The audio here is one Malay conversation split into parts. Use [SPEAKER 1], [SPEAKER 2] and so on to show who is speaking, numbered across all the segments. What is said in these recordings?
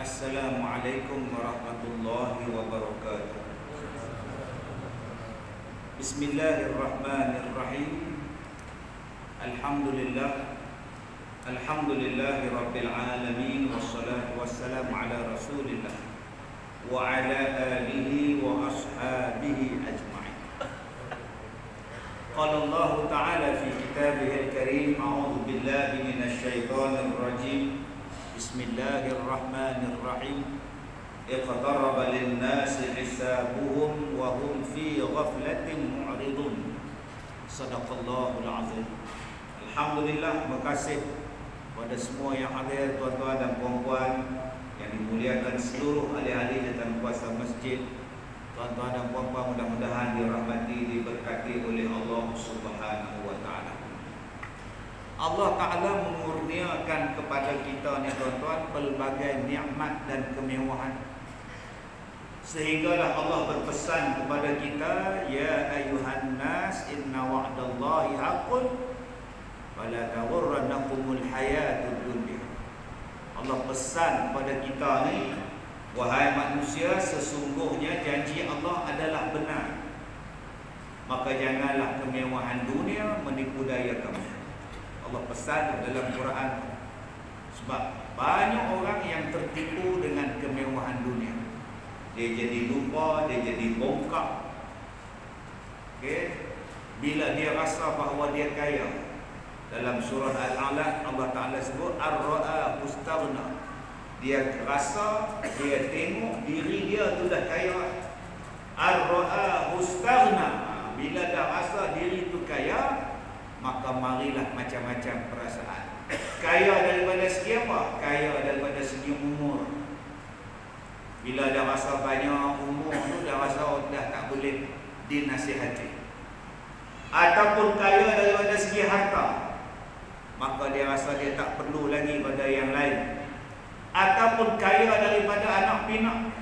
[SPEAKER 1] Assalamualaikum warahmatullahi wabarakatuh. Bismillahirrahmanirrahim. Alhamdulillahi rabbil alamin, wassalatu wassalamu ala rasulillah wa ala alihi wa ashabihi ajma'in. Qala Allah ta'ala fi kitabihil karim, a'udzu billahi minasy syaithanir rajim. Bismillahirrahmanirrahim. Iqtaraba lin-nasi hisabuhum wa hum fi ghaflatin mu'ridun. Shadaqallahul azim. Alhamdulillah, terima kasih kepada semua yang hadir, tuan-tuan dan puan-puan yang dimuliakan seluruh ahli-ahli dan kuasa masjid. Tuan-tuan dan puan-puan, mudah-mudahan dirahmati, diberkati oleh Allah Subhanahu wa taala. Allah Ta'ala mengurniakan kepada kita ni tuan-tuan pelbagai nikmat dan kemewahan, sehinggalah Allah berpesan kepada kita, ya ayuhan nas inna wa'dallahi haqqun wala taghurrannakumul hayatud dunya. Allah pesan kepada kita ni, wahai manusia, sesungguhnya janji Allah adalah benar, maka janganlah kemewahan dunia menipu daya kamu. Allah pesan dalam Quran. Sebab banyak orang yang tertipu dengan kemewahan dunia. Dia jadi lupa, dia jadi bongkak. Bila dia rasa bahawa dia kaya. Dalam surah Al-A'la Allah Ta'ala sebut ar-ra'a mustaghna. Dia rasa, dia tengok diri dia tu dah kaya. Ar-ra'a mustaghna. Bila dah rasa diri tu kaya, maka marilah macam-macam perasaan. Kaya daripada segi apa? Kaya daripada segi umur. Bila dah rasa banyak umur tu, dah rasa dah tak boleh dinasihati. Ataupun kaya daripada segi harta, maka dia rasa dia tak perlu lagi pada yang lain. Ataupun kaya daripada anak pinak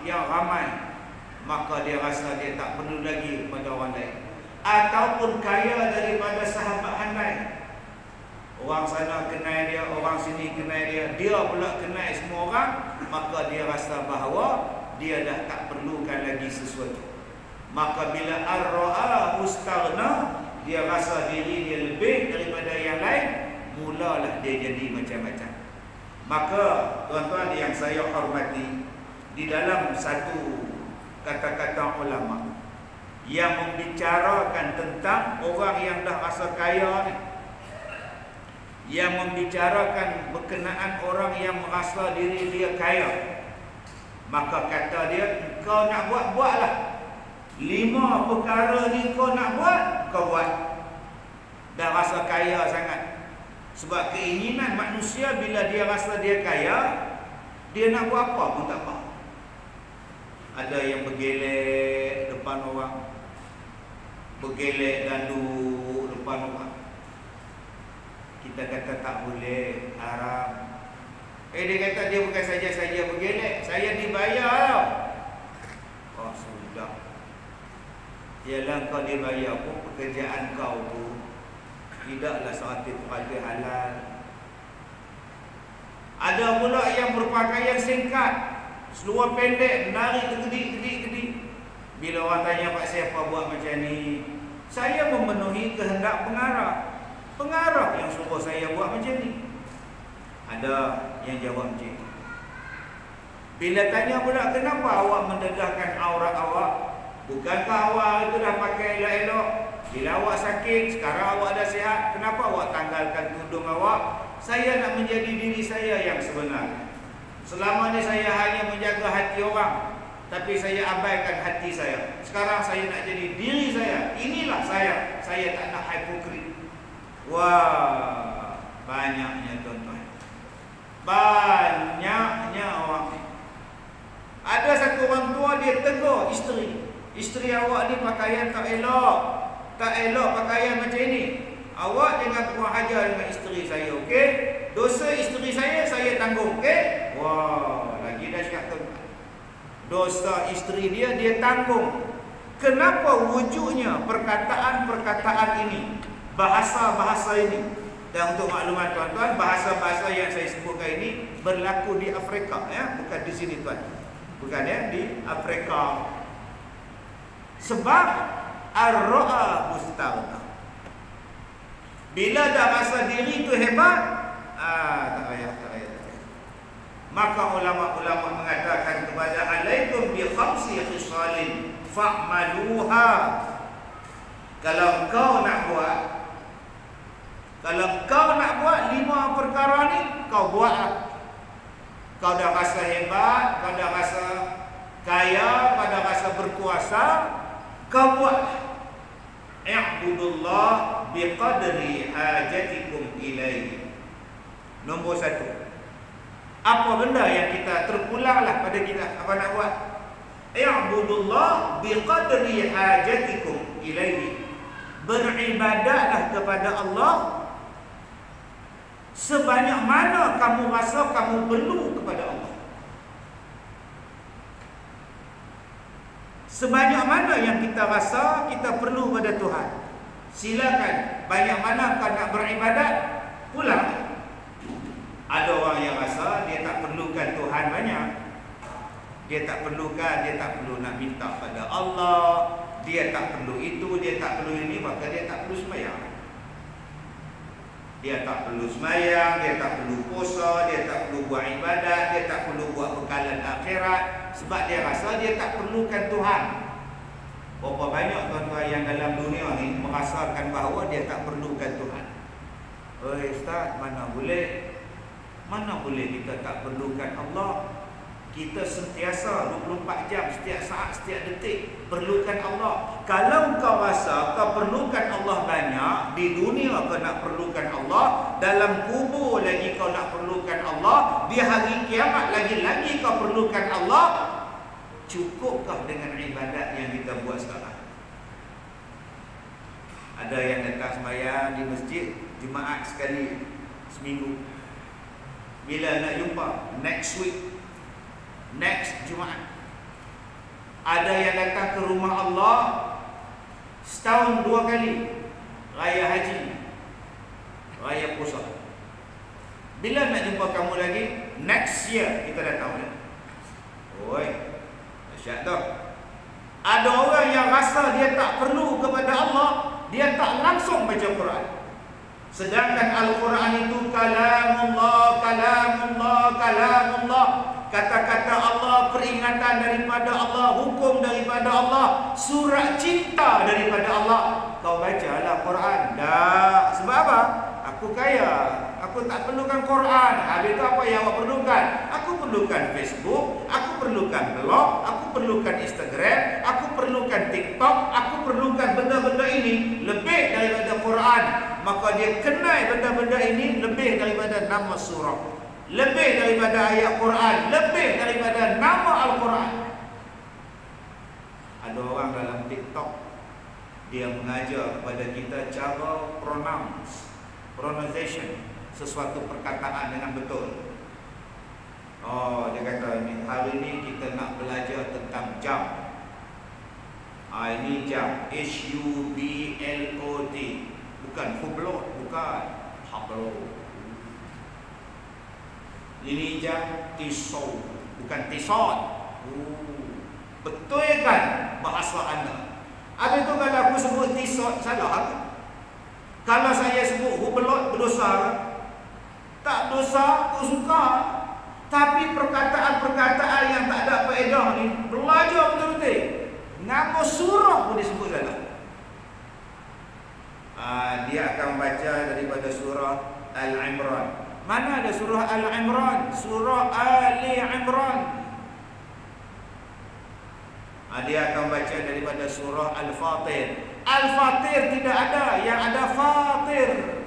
[SPEAKER 1] yang ramai, maka dia rasa dia tak perlu lagi pada orang lain. Ataupun kaya daripada sahabat handai. Orang sana kenal dia, orang sini kenal dia, dia pula kenal semua orang, maka dia rasa bahawa dia dah tak perlukan lagi sesuatu. Maka bila ar-ra'a mustaghna, dia rasa diri dia lebih daripada yang lain, mulalah dia jadi macam-macam. Maka tuan-tuan yang saya hormati, di dalam satu kata-kata ulama yang membicarakan tentang orang yang dah rasa kaya ni, yang membicarakan berkenaan orang yang merasa diri dia kaya, maka kata dia, kau nak buatlah 5 perkara ni, kau nak buat, kau buat. Dah rasa kaya sangat. Sebab keinginan manusia bila dia rasa dia kaya, dia nak buat apa pun tak apa. Ada yang bergelek depan orang, bergelek gaduh depan orang. Kita kata tak boleh, haram. Dia kata dia bukan saja-saja bergelek, saya dibayar. Oh sudah. Ialah kau dibayar pun, pekerjaan kau tu tidaklah 100% halal. Ada pula yang berpakaian singkat, seluar pendek, nari tergedik-gedik. Bila orang tanya, Pak siapa buat macam ni? Saya memenuhi kehendak pengarah. Pengarah yang suruh saya buat macam ni. Ada yang jawab macam ni. Bila tanya pula, kenapa awak mendedahkan aurat awak? Bukankah awak itu dah pakai elok-elok? Bila awak sakit, sekarang awak dah sihat, kenapa awak tanggalkan tudung awak? Saya nak menjadi diri saya yang sebenar. Selama ni saya hanya menjaga hati orang, tapi saya abaikan hati saya. Sekarang saya nak jadi diri saya. Inilah saya. Saya tak nak hipokrit. Wah, banyaknya tuan-tuan. Banyaknya orang. Ada satu orang tua, dia tegur isteri. Isteri awak ni pakaian tak elok. Tak elok pakaian macam ni. Awak jangan kurang ajar dengan isteri saya, okey? Dosa isteri saya tanggung, okey? Wah, lagi dah cakap tuan-tuan. Dosa isteri dia tanggung. Kenapa wujudnya perkataan-perkataan ini, bahasa-bahasa ini? Dan untuk maklumat tuan-tuan, bahasa-bahasa yang saya sebutkan ini berlaku di Afrika, ya, bukan di sini tuan. Bukan, ya, di Afrika. Sebab ar-ra'a mustaghna. Bila dah rasa diri tu hebat, tak payah. Maka ulama-ulama mengatakan kepada alaikum bi khamsi khisalin fa'maluha. Kalau kau nak buat 5 perkara ni, kau buatlah. Kau dah rasa hebat, kau dah rasa kaya, kau dah rasa berkuasa, kau buatlah. I'budullah biqadri hajatikum ilaihi. Nombor 1. Apa benda yang kita terpulanglah pada kita, apa nak buat? I'budullah biqadri hajatikum ilaihi. Beribadatlah kepada Allah sebanyak mana kamu rasa kamu perlu kepada Allah. Sebanyak mana yang kita rasa kita perlu pada Tuhan. Silakan, banyak mana kau nak beribadat, pulang. Ada orang yang rasa dia tak perlukan Tuhan banyak. Dia tak perlu nak minta pada Allah. Dia tak perlu itu, dia tak perlu ini, maka dia tak perlu sembahyang. Dia tak perlu sembahyang, dia tak perlu puasa, dia tak perlu buat ibadat, dia tak perlu buat bekalan akhirat, sebab dia rasa dia tak perlukan Tuhan. Berapa banyak tuan-tuan yang dalam dunia ni merasakan bahawa dia tak perlukan Tuhan. Oi Ustaz, mana boleh kita tak perlukan Allah? Kita sentiasa 24 jam, setiap saat, setiap detik perlukan Allah. Kalau kau rasa kau perlukan Allah banyak, di dunia kau nak perlukan Allah, dalam kubur lagi kau nak perlukan Allah, di hari kiamat lagi-lagi kau perlukan Allah, cukupkah dengan ibadat yang kita buat sekarang? Ada yang datang sembahyang di masjid Jumaat sekali seminggu. Bila nak jumpa? Next week, next Jumaat. Ada yang datang ke rumah Allah setahun 2 kali, raya haji, raya puasa. Bila nak jumpa kamu lagi? Next year kita datang. Oi, dahsyat dah. Ada orang yang rasa dia tak perlu kepada Allah, dia tak langsung baca Quran. Sedangkan Al-Quran itu kalamullah, kata-kata Allah, peringatan daripada Allah, hukum daripada Allah, surat cinta daripada Allah. Kau bacalah Quran. Dah. Sebab apa? Aku kaya, aku tak perlukan Quran. Habis itu apa yang awak perlukan? Aku perlukan Facebook, aku perlukan blog, aku perlukan Instagram, aku perlukan TikTok, aku perlukan benda-benda ini lebih daripada Quran. Maka dia kenal benda-benda ini lebih daripada nama surah, lebih daripada ayat Quran, lebih daripada nama Al-Quran. Ada orang dalam TikTok, dia mengajar kepada kita cara pronunciation sesuatu perkataan dengan betul. Oh, dia kata ini hari ini kita nak belajar tentang jam. Ini jam, HUBLOT, bukan hublot, bukan hablot. Ini jam tisau, bukan tisot. Betul kan bahasa anda? Habis tu kalau aku sebut tisot, salah aku. Kalau saya sebut hublot, berdosa? Tak dosa, aku suka. Tapi perkataan-perkataan yang tak ada faedah ni, belajar betul-betul. Nama surah pun disebut salah. Dia akan baca daripada surah Al-Imran. Mana ada surah Al-Imran? Surah Ali Imran. Dia akan baca daripada surah Al-Fatir. Al-Fatir tidak ada, yang ada Fatir.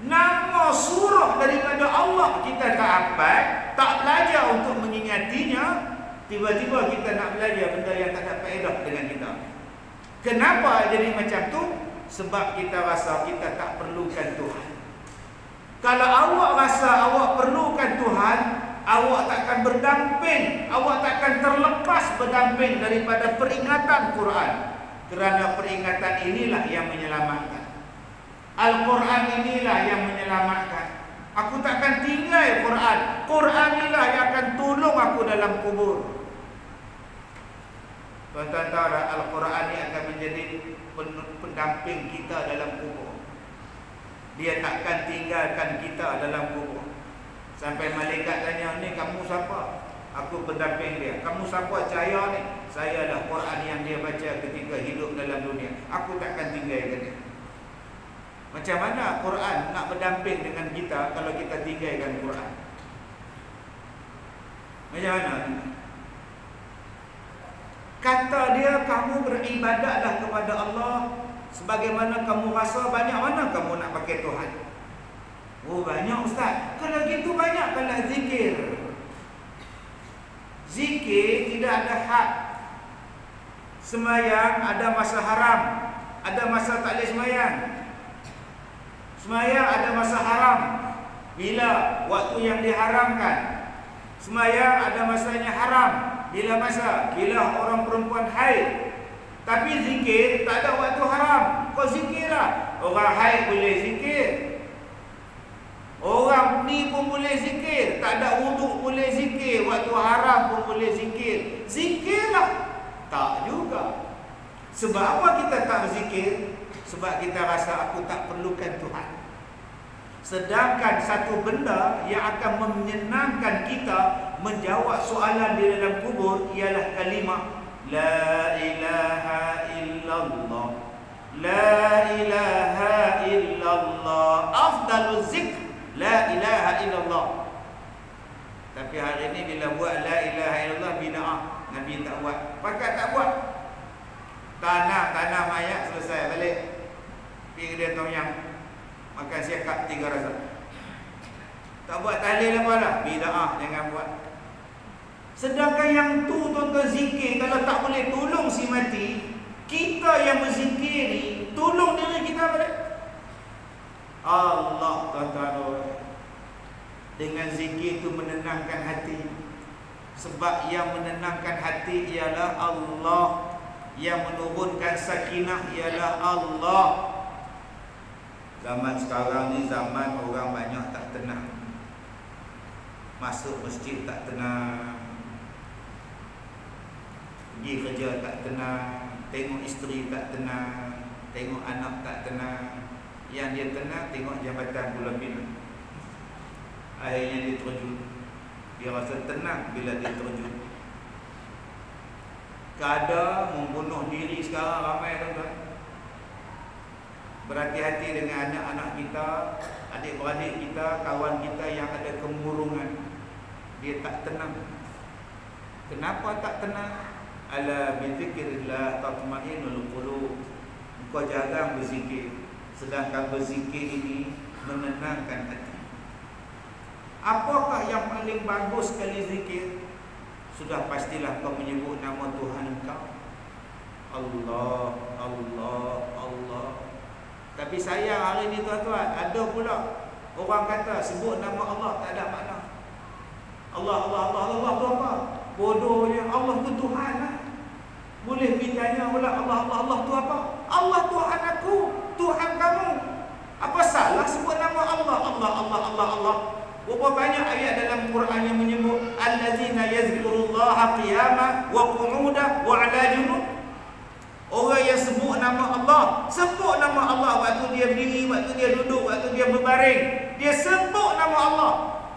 [SPEAKER 1] Nama surah daripada Allah kita tak hafal, tak belajar untuk mengingatinya. Tiba-tiba kita nak belajar benda yang tak ada faedah dengan kita. Kenapa jadi macam tu? Sebab kita rasa kita tak perlukan Tuhan. Kalau awak rasa awak perlukan Tuhan, awak takkan berdamping, awak takkan terlepas berdamping daripada peringatan Quran. Kerana peringatan inilah yang menyelamatkan. Al-Quran inilah yang menyelamatkan. Aku takkan tinggal Quran. Quran inilah yang akan tolong aku dalam kubur. Tuan-tuan tahu tak, Al-Quran ini akan menjadi pendamping kita dalam kubur. Dia takkan tinggalkan kita dalam kubur. Sampai malaikat tanya, ni kamu siapa? Aku pendamping dia. Kamu siapa? Saya ni. Saya lah Quran yang dia baca ketika hidup dalam dunia. Aku takkan tinggalkan dia. Macam mana Quran nak berdamping dengan kita kalau kita tinggalkan Quran? Macam mana? Kata dia, kamu beribadatlah kepada Allah sebagaimana kamu rasa. Banyak mana kamu nak pakai Tuhan? Oh, banyak ustaz. Kalau gitu banyakkanlah zikir. Zikir tidak ada had. Semayang ada masa haram, ada masa tak boleh semayang. Semayang ada masa haram, bila waktu yang diharamkan. Semayang ada masanya haram, bila masa? Bila orang perempuan haid. Tapi zikir tak ada waktu haram. Kau zikirlah. Orang haid boleh zikir, orang ni pun boleh zikir. Tak ada wuduk boleh zikir, waktu haram pun boleh zikir. Zikirlah. Tak juga. Sebab apa kita tak berzikir? Sebab kita rasa aku tak perlukan Tuhan. Sedangkan satu benda yang akan menyenangkan kita menjawab soalan di dalam kubur ialah kalimah La ilaha illallah. La ilaha illallah. Afdalul zikr La ilaha illallah. Tapi hari ini bila buat La ilaha illallah bid'ah. Nabi tak buat. Pakat tak buat. Tanah mayat selesai balik. Pergi dia tong yang makan siakap 3 rasa. Tak buat tahlil apa lah. Bid'ah, jangan buat. Sedangkan yang tu tuan-tuan zikir, kalau tak boleh tolong si mati, kita yang berzikir ni tolong diri kita balik. Allah tuan-tuan, dengan zikir tu menenangkan hati. Sebab yang menenangkan hati ialah Allah. Yang menurunkan sakinah ialah Allah. Zaman sekarang ni zaman orang banyak tak tenang. Masuk masjid tak tenang, pergi kerja tak tenang, tengok isteri tak tenang, tengok anak tak tenang. Yang dia tenang tengok Jabatan Pulau Pinang. Akhirnya dia terjun. Dia rasa tenang bila dia terjun. Kadar membunuh diri sekarang ramai tuan-tuan. Berhati-hati dengan anak-anak kita, adik-beradik kita, kawan kita yang ada kemurungan. Dia tak tenang. Kenapa tak tenang? Ala bi dzikrillah tatma'innul qulub. Engkau jarang berzikir, sedangkan berzikir ini menenangkan hati. Apakah yang paling bagus sekali zikir? Sudah pastilah kau menyebut nama Tuhan engkau. Allah, Allah, Allah. Tapi sayang hari ni tuan-tuan, ada pula orang kata sebut nama Allah tak ada makna. Allah, Allah, Allah, Allah tu apa? Bodohnya, Allah tu Tuhan lah. Boleh pergi tanya pula Allah, Allah, Allah tu apa? Allah Tuhan aku, Tuhan kamu. Apa salah sebut nama Allah, Allah, Allah, Allah, Allah? Berapa banyak ayat dalam Quran yang menyebut allazina yazkurullaha qiyaman wa qu'udan wa 'ala junub. Orang yang sebut nama Allah, sebut nama Allah waktu dia berdiri, waktu dia duduk, waktu dia berbaring. Dia sebut nama Allah.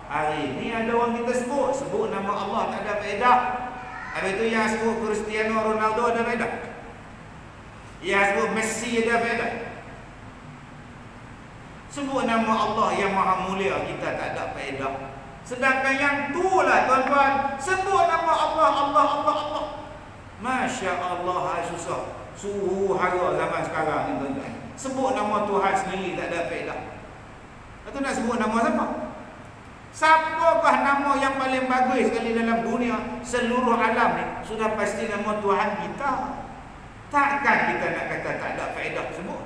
[SPEAKER 1] Hari ini ada orang kita sebut nama Allah tak ada faedah. Habis itu yang sebut Cristiano Ronaldo ada faedah. Yang sebut Messi ada faedah. Sebut nama Allah yang maha mulia kita tak ada faedah. Sedangkan yang tu lah tuan-tuan, sebut nama Allah, Allah, Allah, Allah. Masya Allah, susah. Suhu hara zaman sekarang ni tuan-tuan. Sebut nama Tuhan sendiri tak ada faedah. Lepas tu nak sebut nama siapa? Siapakah nama yang paling bagus sekali dalam dunia seluruh alam ni? Sudah pasti nama Tuhan kita. Takkan kita nak kata tak ada faedah sebut.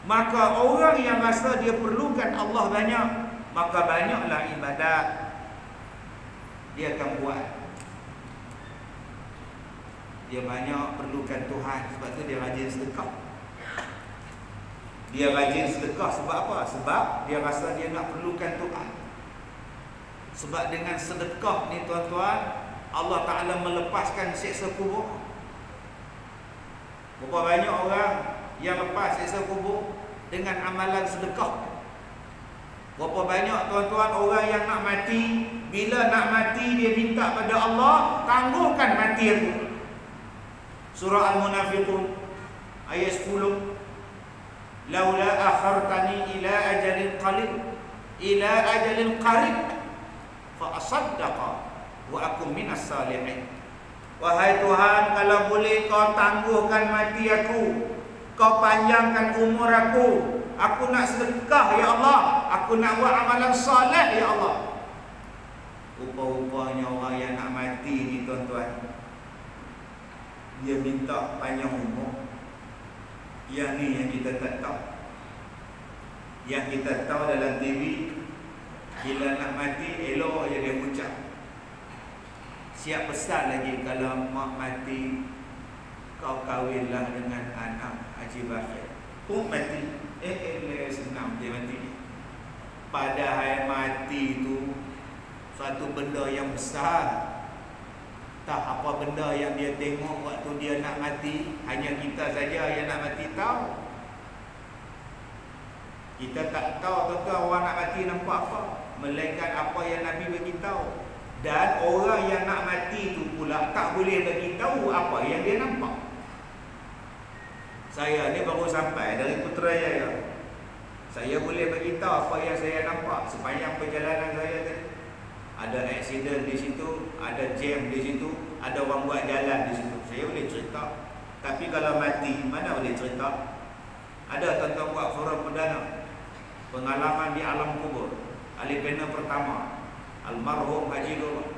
[SPEAKER 1] Maka orang yang rasa dia perlukan Allah banyak, maka banyaklah ibadat dia akan buat. Dia banyak perlukan Tuhan, sebab tu dia rajin sedekah. Dia rajin sedekah sebab apa? Sebab dia rasa dia nak perlukan Tuhan. Sebab dengan sedekah ni tuan-tuan, Allah Ta'ala melepaskan siksa kubur. Berapa banyak orang yang lepas siksa kubur dengan amalan sedekah. Berapa banyak tuan-tuan orang yang nak mati, bila nak mati dia minta pada Allah, tangguhkan mati aku. Surah Al-Munafiqun ayat 10. Laula akhartani ila ajalin qarib fa asaddaqa wa akum minas salihin. Wahai Tuhan, kalau boleh kau tangguhkan mati aku, kau panjangkan umur aku nak sedekah ya Allah, aku nak buat amalan soleh ya Allah. Rupa-rupanya orang yang nak mati ni tuan-tuan, dia minta panjang umur. Yang ni yang kita tak tahu. Yang kita tahu dalam TV, bila nak mati elok je dia ucap. Siap pesan lagi kalau mak mati, kau kahwinlah dengan anak Haji Bakir. Mati. Senang dia mati. Padahal mati tu satu benda yang besar. Tak apa benda yang dia tengok waktu dia nak mati, hanya kita saja yang nak mati tahu. Kita tak tahu tuan-tuan orang nak mati nampak apa, melainkan apa yang Nabi bagi tahu. Dan orang yang nak mati tu pula tak boleh bagi tahu apa yang dia nampak. Saya ni baru sampai dari Putrajaya. Saya boleh bagi tahu apa yang saya nampak sepanjang perjalanan saya tadi. Ada aksiden di situ, ada jam di situ, ada orang buat jalan di situ. Saya boleh cerita. Tapi kalau mati, mana boleh cerita? Ada tuan-tuan buat forum perdana, pengalaman di alam kubur. Ahli panel pertama, almarhum Haji Dollah.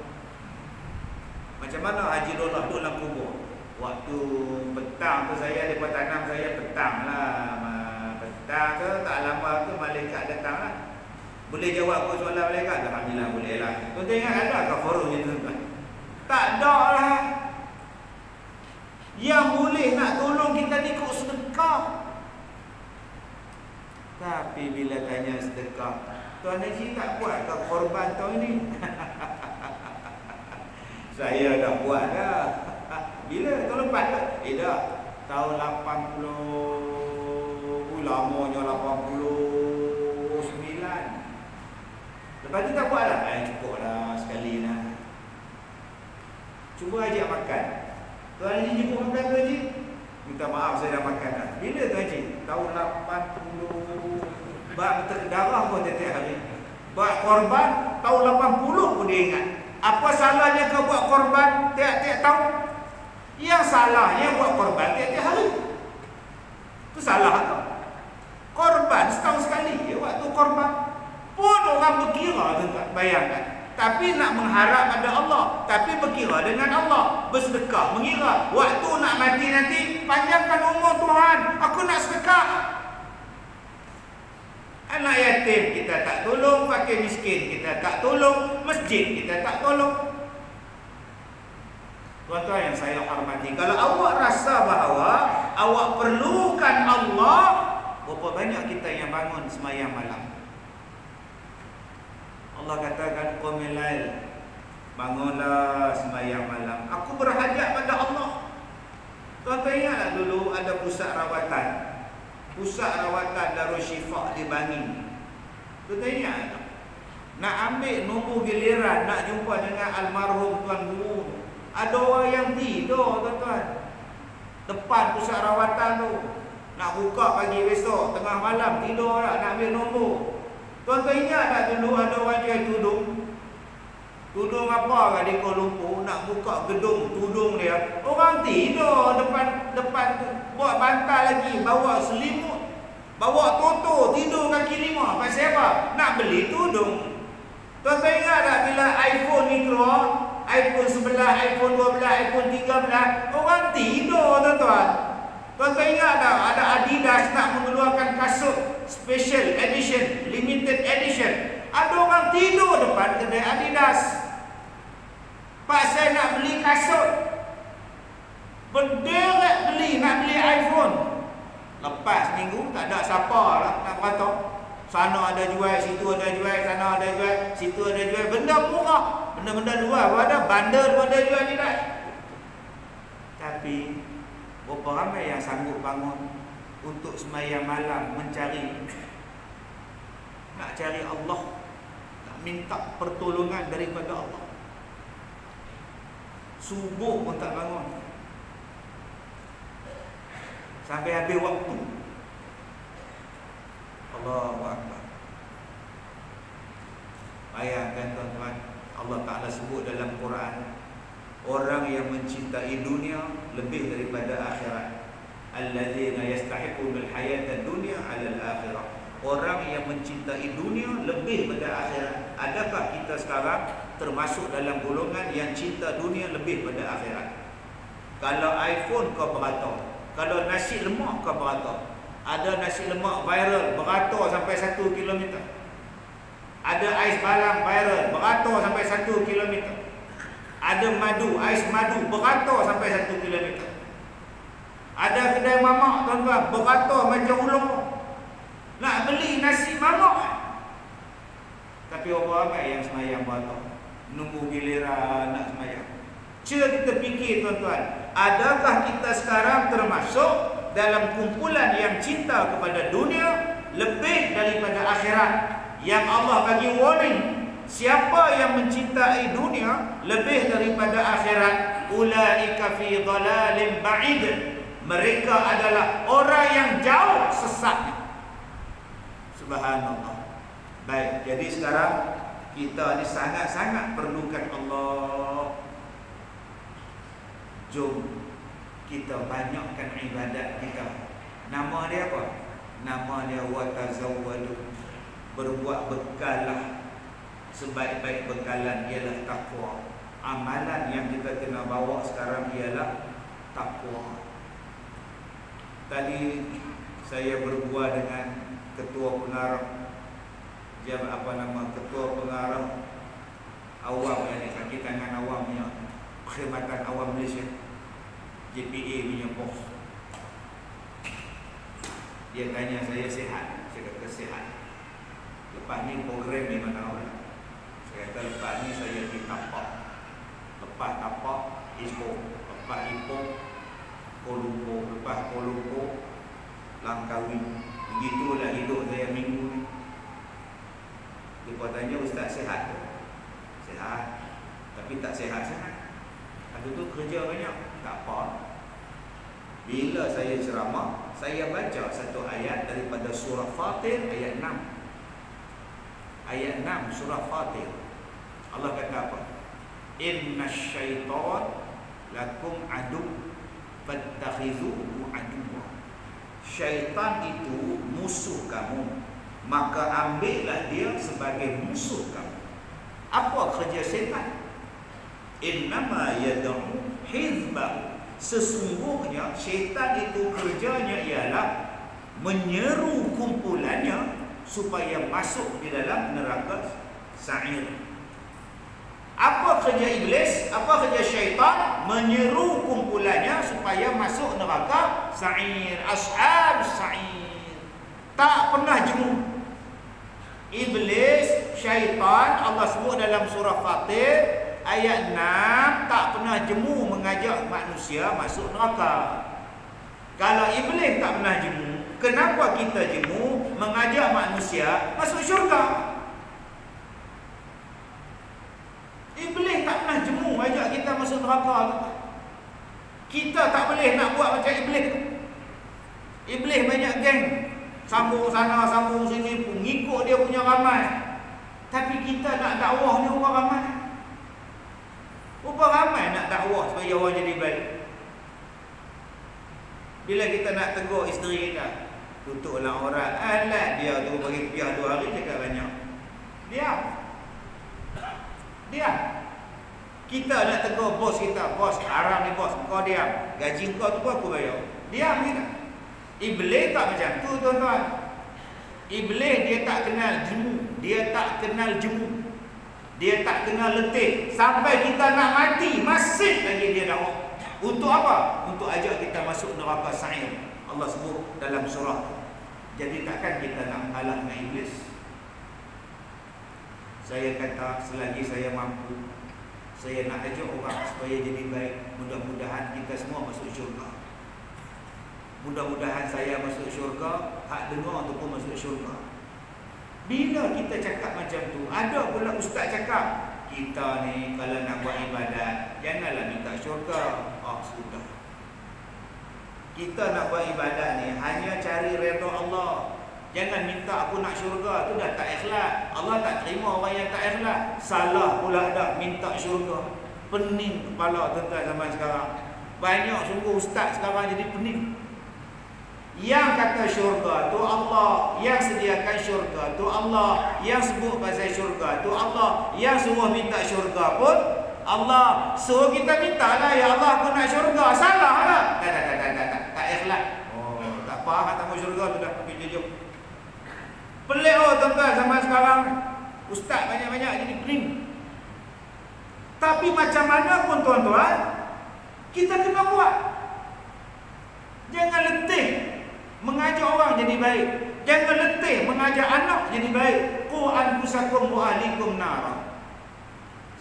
[SPEAKER 1] Macam mana Haji Dollah duduk dalam kubur? Waktu petang tu saya, mereka tanam saya petang lah. Petang tu tak lama tu malaikat datang lah. Boleh jawab aku soalan malaikat? Alhamdulillah boleh lah. Tuan-tuan ingat ada ke forum je tuan-tuan? Tak ada lah. Yang boleh nak tolong kita ni kok sedekah. Tapi bila tanya sedekah, Tuan Haji tak buat ke korban tahun ni? Saya dah buat dah. Bila? Tahun lepas ke? Dah. Tahun 80. Lamanya 89. Lepas tu tak buat lah. Cukup lah sekali lah. Cuba ajak makan. Tuan Haji jemput makan tu Haji. Minta maaf saya dah makan dah. Bila tu Haji? Tahun 80. Bak darah pun tiap hari. Buat korban tahun 80 pun dia ingat. Apa salahnya kau buat korban tiap-tiap tahun? Yang salahnya buat korban tiap-tiap hari. Itu salah kau. Korban setahun sekali ya, waktu korban pun orang berkira tuan-tuan, bayangkan. Tapi nak mengharap pada Allah, tapi berkira dengan Allah, bersedekah, mengira waktu nak mati nanti, panjangkan umur Tuhan, aku nak sedekah. Anak yatim kita tak tolong, fakir miskin kita tak tolong, masjid kita tak tolong. Tuan-tuan yang saya hormati, kalau awak rasa bahawa awak perlukan Allah, berapa banyak kita yang bangun sembahyang malam? Allah katakan qumil lail, bangunlah sembahyang malam. Aku berhajat pada Allah. Tuan-tuan ingatlah dulu ada pusat rawatan. Pusat rawatan Darul Syifa di Bangi. Tuan-tuan ingat tak? Nak ambil nombor giliran, nak jumpa dengan almarhum Tuan Guru. Ada orang yang tidur tuan-tuan depan pusat rawatan tu. Nak buka pagi besok, tengah malam tidur lah, nak ambil nombor. Tuan-tuan ingat tak dulu ada orang jual tudung? Tudung apa kat di Kuala Lumpur, nak buka gedung tudung dia. Orang tidur depan tu, buat bantal lagi, bawa selimut, bawa toto, tidur kaki lima. Pasal apa? Nak beli tudung. Tuan-tuan ingat tak bila iPhone ni keluar, iPhone 11, iPhone 12, iPhone 13, orang tidur tuan-tuan. Tuan-tuan ingat tak ada Adidas nak mengeluarkan kasut special edition, limited edition. Ada orang tidur depan kedai Adidas. Pak, saya nak beli kasut. Berderet beli, nak beli iPhone. Lepas seminggu tak ada siapa lah nak beratur. Sana ada jual, situ ada jual, sana ada jual, situ ada jual. Benda murah, benda-benda luar pun ada, bandar pun ada jual tidak. Tapi berapa ramai yang sanggup bangun untuk sembahyang malam mencari, nak cari Allah, nak minta pertolongan daripada Allah. Subuh pun tak bangun sampai habis waktu. Allahu Akbar. Bayangkan tuan-tuan, Allah Ta'ala sebut dalam Quran, orang yang mencintai dunia lebih daripada akhirat. Alladzina yastahiqunal hayatad dunya 'alal akhirah. Orang yang mencintai dunia lebih pada akhirat. Adakah kita sekarang termasuk dalam golongan yang cinta dunia lebih pada akhirat? Kalau iPhone kau beratur, kalau nasi lemak kau beratur. Ada nasi lemak viral beratur sampai 1 km. Ada ais balang viral beratur sampai 1 km. Ada madu, ais madu beratur sampai 1 km. Ada kedai mamak tuan-tuan beratur macam ular. Nak beli nasi mamak. Tapi orang ramai yang semayang beratur, nunggu giliran nak semayang. Cuba kita fikir tuan-tuan, adakah kita sekarang termasuk dalam kumpulan yang cinta kepada dunia lebih daripada akhirat? Yang Allah bagi warning, siapa yang mencintai dunia lebih daripada akhirat, ulaika fi dhalalin ba'id. Mereka adalah orang yang jauh sesat. Subhanallah. Baik, jadi sekarang kita ni sangat-sangat perlukan Allah. Jom kita banyakkan ibadat kita. Nama dia apa? Nama dia watazawwadu. Berbuat bekallah. Sebaik-baik bekalan ialah takwa. Amalan yang kita kena bawa sekarang ialah takwa. Tadi saya berbual dengan ketua pengarah, ketua pengarah awam yang kaki tangan awamnya, Perkhidmatan Awam Malaysia, JPA punya bos. Dia tanya saya sihat. Saya kata sihat. Lepas ni program di mana orang? Saya kata lepas ni saya di tapak. Lepas tapak Ipoh. Lepas Ipoh Kolombo. Lepas Kolombo Langkawi. Begitulah hidup saya minggu ni. Dia tanya, Ustaz sihat? Sihat. Tapi tak sihat-sihat. Habis tu kerja banyak. Tak apa. Bila saya ceramah, saya baca satu ayat daripada surah Fatir ayat 6. Ayat 6 surah Fatir. Allah kata apa? Innasyaitan lakum adu fattakhizuhu aduwwa. Syaitan itu musuh kamu, maka ambillah dia sebagai musuh kamu. Apa kerja syaitan? Innama yad'u hizbah. Sesungguhnya syaitan itu kerjanya ialah menyeru kumpulannya supaya masuk di dalam neraka sa'ir. Apa kerja iblis? Apa kerja syaitan? Menyeru kumpulannya supaya masuk neraka sa'ir. Ashab sa'ir. Tak pernah jemu. Iblis, syaitan, Allah sebut dalam surah Fatir ayat 6, tak pernah jemu mengajak manusia masuk neraka. Kalau iblis tak pernah jemu, kenapa kita jemu mengajak manusia masuk syurga? Iblis tak pernah jemu ajak kita masuk neraka. Kita tak boleh nak buat macam iblis. Iblis banyak geng, sambung sana sambung sini, pengikut dia punya ramai. Tapi kita nak dakwah ni orang ramai. Berapa ramai nak dakwah supaya orang jadi baik. Bila kita nak tegur isteri kita, tutuplah orang. Alah dia tu bagi piah 2 hari cakap banyak. Diam. Kita nak tegur bos kita, bos haram ni bos, kau diam. Gaji kau tu pun aku bayar. Diam kita. Iblis tak macam tu tuan-tuan. Iblis dia tak kenal jemu. Dia tak kenal jemu. Dia tak kenal letih. Sampai kita nak mati, masih lagi dia dakwah. Untuk apa? Untuk ajak kita masuk neraka sa'ir. Allah sebut dalam surah. Jadi takkan kita nak mengalah dengan iblis? Saya kata selagi saya mampu, saya nak ajak orang supaya jadi baik. Mudah-mudahan kita semua masuk syurga. Mudah-mudahan saya masuk syurga, hak dengar tu pun masuk syurga. Bila kita cakap macam tu, ada pula ustaz cakap, kita ni kalau nak buat ibadat, janganlah minta syurga. Sudah. Kita nak buat ibadat ni hanya cari redha Allah. Jangan minta aku nak syurga, tu dah tak ikhlas. Allah tak terima orang yang tak ikhlas. Salah pula dah minta syurga. Pening kepala tuan-tuan zaman sekarang. Banyak sungguh ustaz sekarang jadi pening. Yang kata syurga tu Allah, yang sediakan syurga tu Allah, yang sebut pasal syurga tu Allah, yang suruh minta syurga pun Allah. Suruh kita minta lah, ya Allah aku nak syurga. Salah lah. Tak ikhlas. Tak apa, tak mau syurga tu dah pergi jujur. Pelik tuan-tuan zaman sekarang. Ustaz banyak-banyak jadi pening. Tapi macam mana pun tuan-tuan, kita kena buat. Jangan letih mengajar orang jadi baik. Jangan letih mengajar anak jadi baik. Qu anfusakum wa ahlikum nar.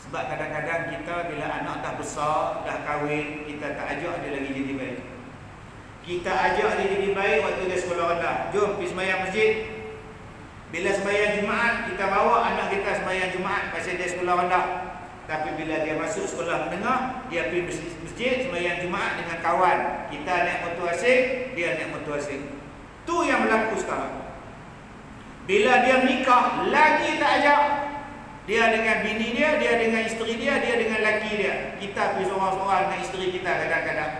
[SPEAKER 1] Sebab kadang-kadang kita bila anak dah besar, dah kahwin, kita tak ajak dia lagi jadi baik. Kita ajak dia jadi baik waktu dia sekolah rendah. Jom pergi sembahyang masjid. Bila sembahyang Jumaat, kita bawa anak kita sembahyang Jumaat pasal dia sekolah rendah. Tapi bila dia masuk sekolah menengah, dia pergi masjid sembahyang Jumaat dengan kawan. Kita naik motor asing, dia naik motor asing. Tu yang berlaku sekarang. Bila dia menikah, lagi tak ajak. Dia dengan bini dia dengan isteri dia dengan laki dia. Kita pergi seorang-seorang dengan isteri kita kadang-kadang.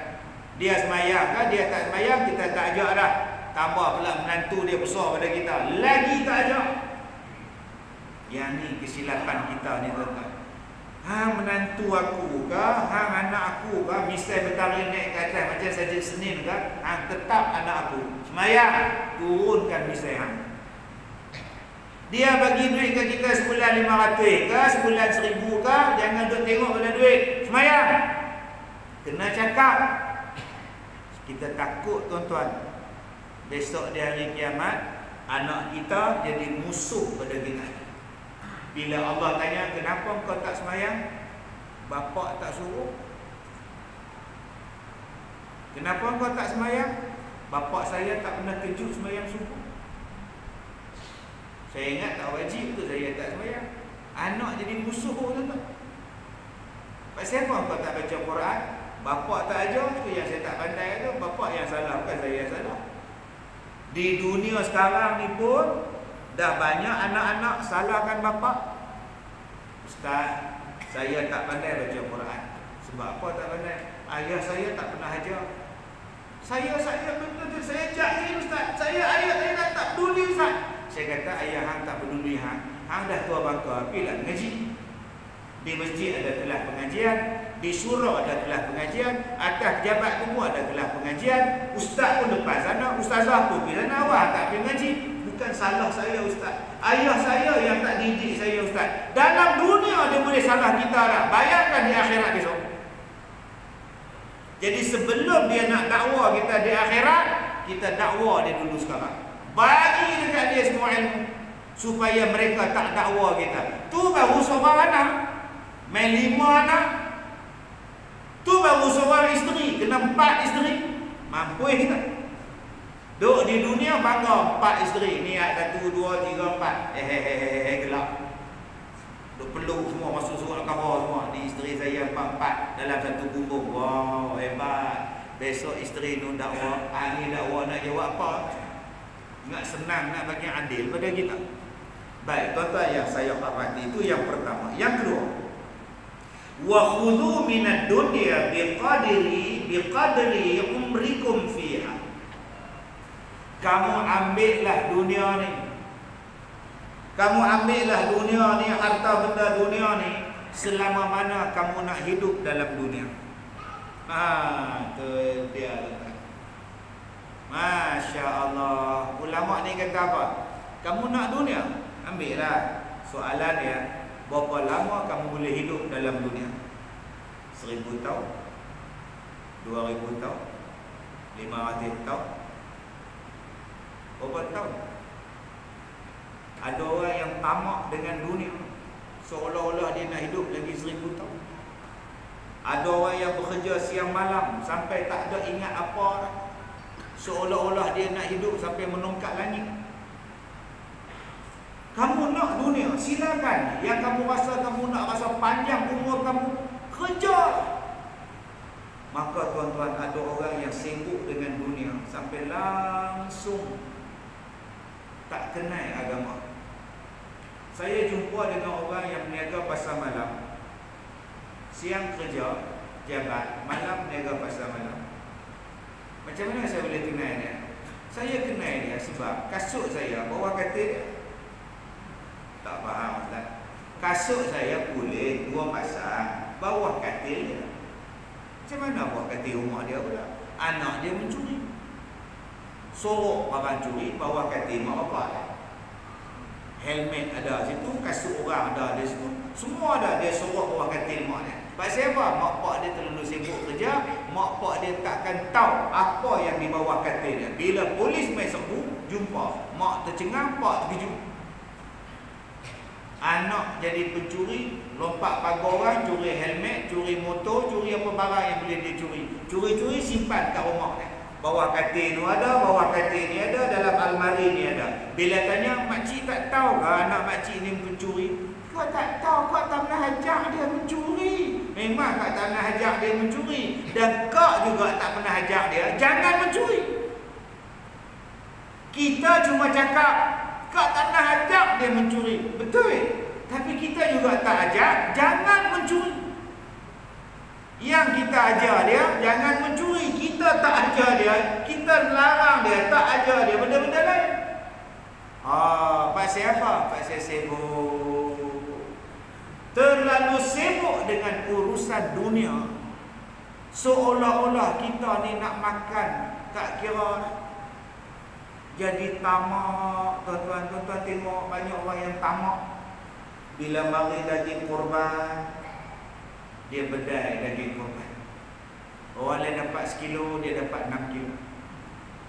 [SPEAKER 1] Dia sembahyang kan, dia tak sembahyang, kita tak ajak dah. Tambah pula menantu dia besar pada kita, lagi tak ajak. Yang ni kesilapan kita ni tuan-tuan. Hang menantu aku ke, hang anak aku ke, misal bertaring naik ke atas macam saja Senin ke, hang tetap anak aku. Sembahyang, turunkan misal hang. Dia bagi duit ke kita sebulan 500 ke, sebulan 1000 ke, jangan duk tengok pada duit. Sembahyang. Kena cakap. Kita takut tuan-tuan, besok di hari kiamat anak kita jadi musuh pada kita. Bila Allah tanya, kenapa kau tak sembahyang? Bapak tak suruh. Kenapa kau tak sembahyang? Bapak saya tak pernah kejut sembahyang subuh. Saya ingat tak wajib tu, saya tak sembahyang. Anak jadi musuh tuan-tuan. Pasal apa kau tak baca Quran? Bapak tak ajar, tu yang saya tak pandai tu. Bapak yang salah, bukan saya yang salah. Di dunia sekarang ni pun dah banyak anak-anak salahkan bapak. Ustaz, saya tak pandai baca Quran. Sebab apa tak pandai? Ayah saya tak pernah ajar. Saya betul-betul saya jahil Ustaz. Ayah saya tak peduli Ustaz. Saya kata ayah hang tak peduli hang. Hang dah tua bangka, pergilah mengaji. Di masjid ada kelas pengajian, di surau ada kelas pengajian, atas jabat semua ada kelas pengajian. Ustaz pun depan sana, ustazah pun pergi sana, awak tak pergi mengaji. Bukan salah saya Ustaz. Ayah saya yang tak didik saya Ustaz. Dalam dunia dia boleh salah kita dah. Bayangkan di akhirat besok. Jadi sebelum dia nak dakwa kita di akhirat, kita dakwa dia dulu sekarang. Bagi dekat dia semua ilmu supaya mereka tak dakwa kita. Tu baru seorang anak, main 5 anak. Tu baru seorang isteri, kena 4 isteri. Mampu kita. Duk di dunia bangga 4 isteri. Ni 1, 2, 3, 4. Gelap. Duk peluk semua, masuk surat khabar semua. Ni isteri saya 4 dalam satu bumbung. Wow, hebat. Besok isteri nu dakwa, ni dakwa nak jawab apa? Ingat senang nak bagi adil pada kita. Baik, tuan-tuan yang saya hormati, itu yang pertama. Yang kedua, wa khudhu minad dunya biqadri umrikum fiha. Kamu ambillah dunia ni. Kamu ambillah dunia ni, harta benda dunia ni, selama mana kamu nak hidup dalam dunia. Tu dia. Masya Allah. Ulama ni kata apa? Kamu nak dunia, ambillah. Soalan dia, berapa lama kamu boleh hidup dalam dunia? 1000 tahun, 2000 tahun, 500 tahun, Berapa tahun? Ada orang yang tamak dengan dunia, seolah-olah dia nak hidup lagi 1000 tahun. Ada orang yang bekerja siang malam sampai tak ada ingat apa, seolah-olah dia nak hidup sampai menongkat langit. Kamu nak dunia, silakan. Yang kamu rasa kamu nak rasa panjang umur kamu, kerja. Maka tuan-tuan, ada orang yang sibuk dengan dunia sampai langsung tak kenal agama. Saya jumpa dengan orang yang berniaga pasar malam. Siang kerja, jabat, malam berniaga pasar malam. Macam mana saya boleh kenal dia? Saya kenal dia sebab kasut saya bawah katil dia. Tak faham Ustaz. Kasut saya boleh 2 pasang bawah katil dia. Macam mana bawah katil rumah dia pula? Anak dia mencuri, sorok barang curi bawah katil mak bapak dia. Helmet ada situ, kasut orang ada di situ, semua ada, dia sorok bawah katil mak dia. Pasal apa? Mak pak dia terlalu sibuk kerja, mak pak dia takkan tahu apa yang di bawah katil dia. Bila polis mai serbu, jumpa mak tercengang, pak terkejut. Anak jadi pencuri, lompat pagar orang, curi helmet, curi motor, curi apa barang yang boleh dia curi. Curi-curi simpan kat rumah dia. Bawah katil ni ada, bawah katil ni ada, dalam almari ni ada. Bila tanya, makcik tak tahu ke anak makcik ni pencuri? Kau tak tahu, kau tak pernah ajak dia mencuri. Memang kau tak pernah ajak dia mencuri. Dan kau juga tak pernah ajak dia jangan mencuri. Kita cuma cakap kau tak pernah ajak dia mencuri, betul? Tapi kita juga tak ajak jangan mencuri. Yang kita ajar dia jangan mencuri, kita tak ajar dia, kita larang dia, tak ajar dia benda-benda lain. Pasal apa? Pasal sibuk. Terlalu sibuk dengan urusan dunia. Seolah-olah kita ni nak makan, tak kira. Jadi tamak, tuan-tuan tengok banyak orang yang tamak. Bila mari daging korban, dia bedai daging korban. Orang lain dapat 1 kilo, dia dapat 6 kilo.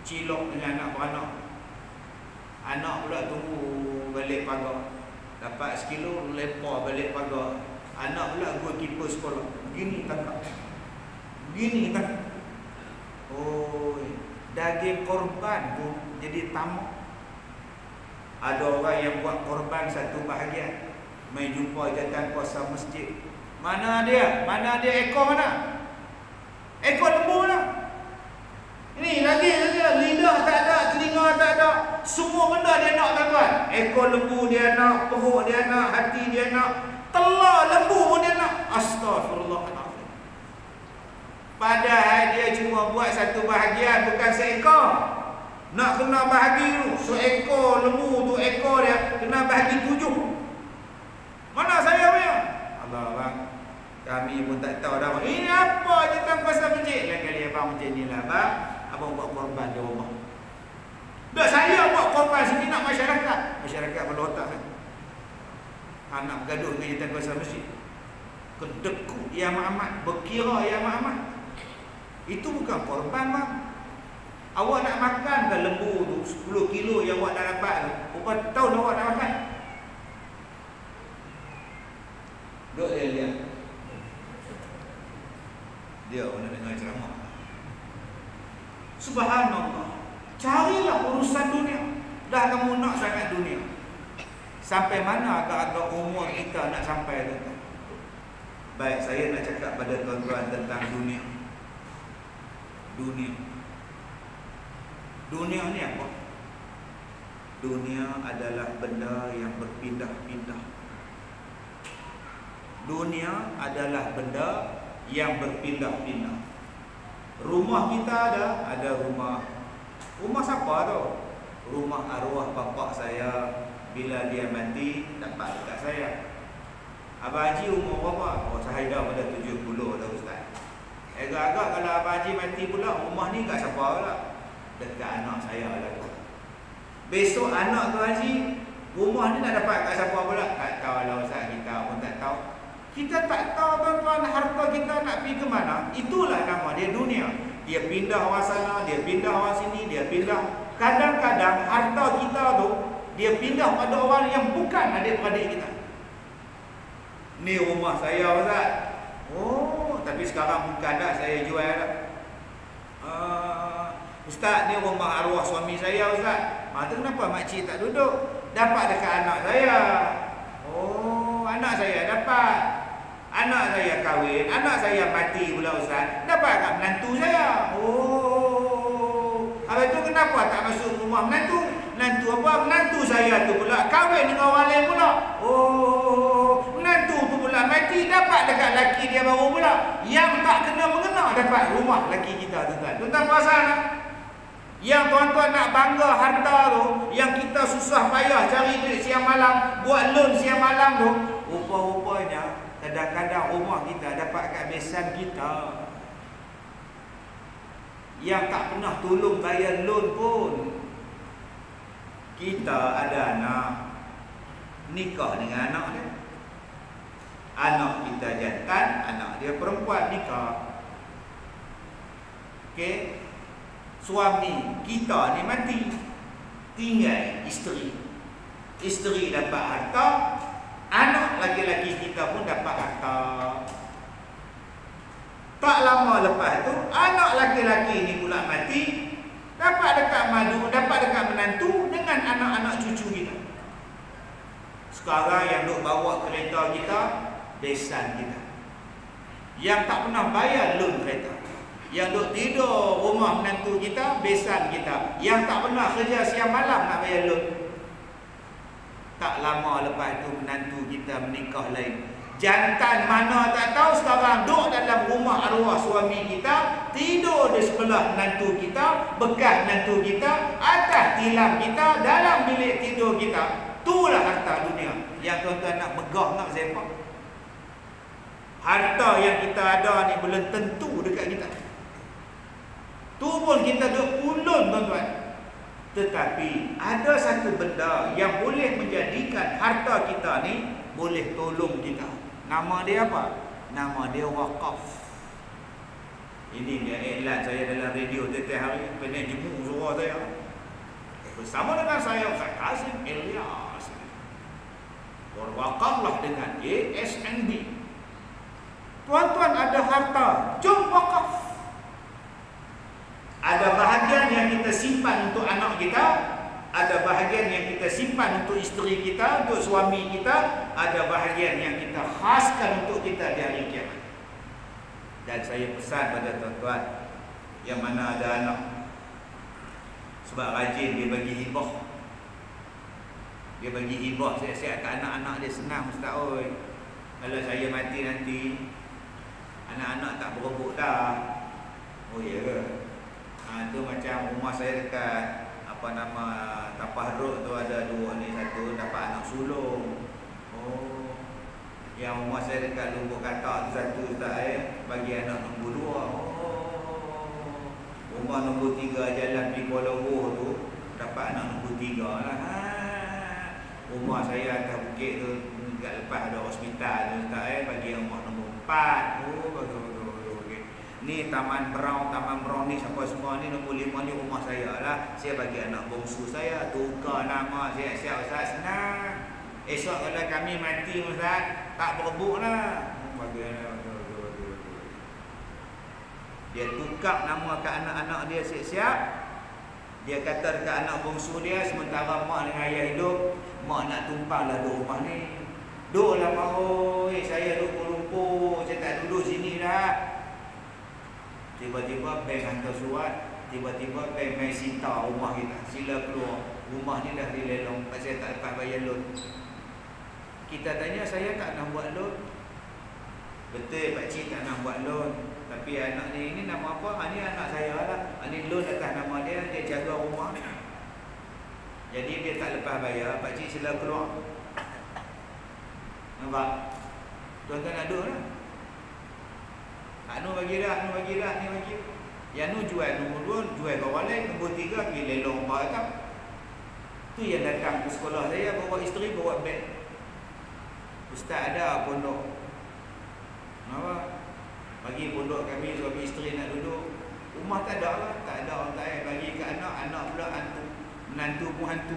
[SPEAKER 1] Cilok dengan anak beranak. Anak pula tunggu balik pagar. Dapat 1 kilo, lempar balik pagar. Anak pula gua keeper sekolah. Begini tangkap. Begini tangkap. Daging korban pun jadi tamak. Ada orang yang buat korban satu bahagian, mai jumpa jatan kuasa masjid. Mana dia? Mana dia ekor mana? Ekor lembu mana? Ini lagi lidah tak ada, telinga tak ada, semua benda dia nak tuan-tuan. Ekor lembu dia nak, perut dia nak, hati dia nak, telah lembu pun dia nak. Astagfirullahaladzim. Padahal dia cuma buat satu bahagian, bukan seekor. Nak kena bahagi tu, seekor lembu tu ekor dia kena bahagi 7. Mana saya punya? Allah bang, kami pun tak tahu dah. Ini apa je tang kuasa masjid? Lain kali abang macam ni lah bang, abang buat korban di rumah. Dah saya buat korban sini nak masyarakat. Masyarakat berlotak kan? Anak bergaduh dengan jatan kuasa masjid. Kedekut ya Muhammad, berkira ya Muhammad. Itu bukan korban bang. Awak nak makan ke lembu tu 10 kilo yang awak dah dapat tu, berapa tahun awak nak makan? Duk dia lihat. Dia nak dengar ceramah. Subhanallah. Carilah urusan dunia. Dah kamu nak sangat dunia. Sampai mana agak-agak umur kita nak sampai tu? Baik, saya nak cakap pada tuan-tuan tentang dunia. Dunia ni apa? Dunia adalah benda yang berpindah-pindah. Dunia adalah benda yang berpindah-pindah. Rumah kita ada rumah. Rumah siapa tu? Rumah arwah bapa saya. Bila dia mati, dapat dekat saya. Abang Haji umur berapa? Saya dah pada 70 dah Ustaz. Agak-agak kalau Abang Haji mati pula, rumah ni kat siapa pula? Dekat anak saya lah tu. Besok anak tu Haji, rumah ni nak dapat kat siapa pula? Tak tahu lah Ustaz, kita pun tak tahu. Kita tak tahu tuan-tuan harta kita nak pergi ke mana. Itulah nama dia dunia. Dia pindah orang sana, dia pindah orang sini, dia pindah. kadang-kadang harta kita tu dia pindah pada orang yang bukan adik-beradik kita. Ni rumah saya, Ustaz. Oh, tapi sekarang bukan dah, saya jual dah. Ustaz, ni rumah arwah suami saya, Ustaz. Tu kenapa makcik tak duduk? Dapat dekat anak saya. Oh, anak saya dapat. Anak saya kahwin, anak saya mati pula, Ustaz. Dapat kat menantu saya. Oh, habis tu kenapa tak masuk rumah menantu? Menantu apa? Menantu saya tu pula kahwin dengan orang lain pula. Oh, menantu tu pula mati, dapat dekat laki dia baru pula. Yang tak kena mengena dapat rumah laki kita, tuan-tuan. Tuan-tuan perasan tak? Yang tuan-tuan nak bangga harta tu, yang kita susah payah cari duit siang malam, buat loan siang malam tu, rupa-rupanya kadang-kadang rumah kita dapat kat besan kita yang tak pernah tolong bayar loan pun. Kita ada anak, nikah dengan anak dia. Anak kita jantan, anak dia perempuan, nikah. Okey. Suami kita ni mati, tinggal isteri. Isteri dapat harta, anak laki-laki kita pun dapat harta. Tak lama lepas tu, anak laki-laki ni pula mati, dapat dekat madu, dapat dekat menantu dengan anak-anak cucu kita. Sekarang yang duk bawa kereta kita, besan kita. Yang tak pernah bayar loan kereta. Yang duk tidur rumah menantu kita, besan kita. Yang tak pernah kerja siang malam nak bayar loan. Tak lama lepas tu menantu kita menikah lain. Jantan mana tak tahu sekarang duduk dalam rumah arwah suami kita, tidur di sebelah menantu kita, bekas menantu kita, atas tilam kita, dalam bilik tidur kita. Itulah harta dunia yang tuan-tuan nak megah nak siapa. Harta yang kita ada ni belum tentu dekat kita. Tu pun kita duk pulun, tuan-tuan. Tetapi ada satu benda yang boleh menjadikan harta kita ni boleh tolong kita. Nama dia apa? Nama dia wakaf. Ini dia iklan saya dalam radio setiap hari. Kena jemur suara saya. Bersama dengan saya, Ustaz Kazim Ilyas. Berwakaflah dengan ASNB. Tuan-tuan ada harta, jom wakaf. Ada bahagian yang kita simpan untuk anak kita, ada bahagian yang kita simpan untuk isteri kita, untuk suami kita, ada bahagian yang kita khaskan untuk kita di hari kiamat. Dan saya pesan pada tuan-tuan yang mana ada anak, sebab rajin dia bagi hibah. Dia bagi hibah siap-siap kat anak-anak dia, senang Ustaz. Oi, kalau saya mati nanti, anak-anak tak berebut dah. Oh ya ke? Tu macam rumah saya dekat Tapah Road tu ada dua ni, satu dapat anak sulung. Oh, yang rumah saya dekat Lumbuk Katak tu satu Ustaz, bagi anak nombor 2. Oh, rumah nombor 3 jalan pergi Kuala Lumpur tu dapat anak nombor 3 lah. Rumah saya atas bukit tu dekat lepas ada hospital tu Ustaz, bagi rumah nombor 4. Oh, bagus. Ni Taman Brown ni siapa semua ni nombor 5 ni rumah saya lah. Saya bagi anak bongsu saya, tukar nama, siap-siap Ustaz, senang. Esok kalau kami mati Ustaz, tak berebut lah. Dia tukar nama ke anak-anak dia siap-siap. Dia kata dekat anak bongsu dia, sementara mak dengan ayah hidup, mak nak tumpang lah duduk rumah ni. Duduklah mak, saya duduk Kuala Lumpur, saya tak duduk sini dah. Tiba-tiba bank hantar surat, tiba-tiba bank main sita rumah kita. Sila keluar, rumah ni dah dilelong, pasal saya tak dapat bayar loan. Kita tanya, saya tak nak buat loan. Betul pakcik tak nak buat loan, tapi anak ni nama apa? Ini anak saya lah. Ini loan atas nama dia, dia jaga rumah. Jadi dia tak lepas bayar, pakcik sila keluar. Nampak? Tuan-tuan nak duduk lah. Anu bagi dah, ni bagi. Yang nu jual nombor 2, jual ke orang lain, nombor 3 pergi lelong apa tak. Tu yang datang ke sekolah saya, bawa isteri, bawa beg. Ustaz ada pondok. Kenapa? Bagi pondok kami, suami isteri nak duduk. Rumah tak ada lah, tak ada orang tak bagi ke anak, anak pula hantu. menantu pun hantu.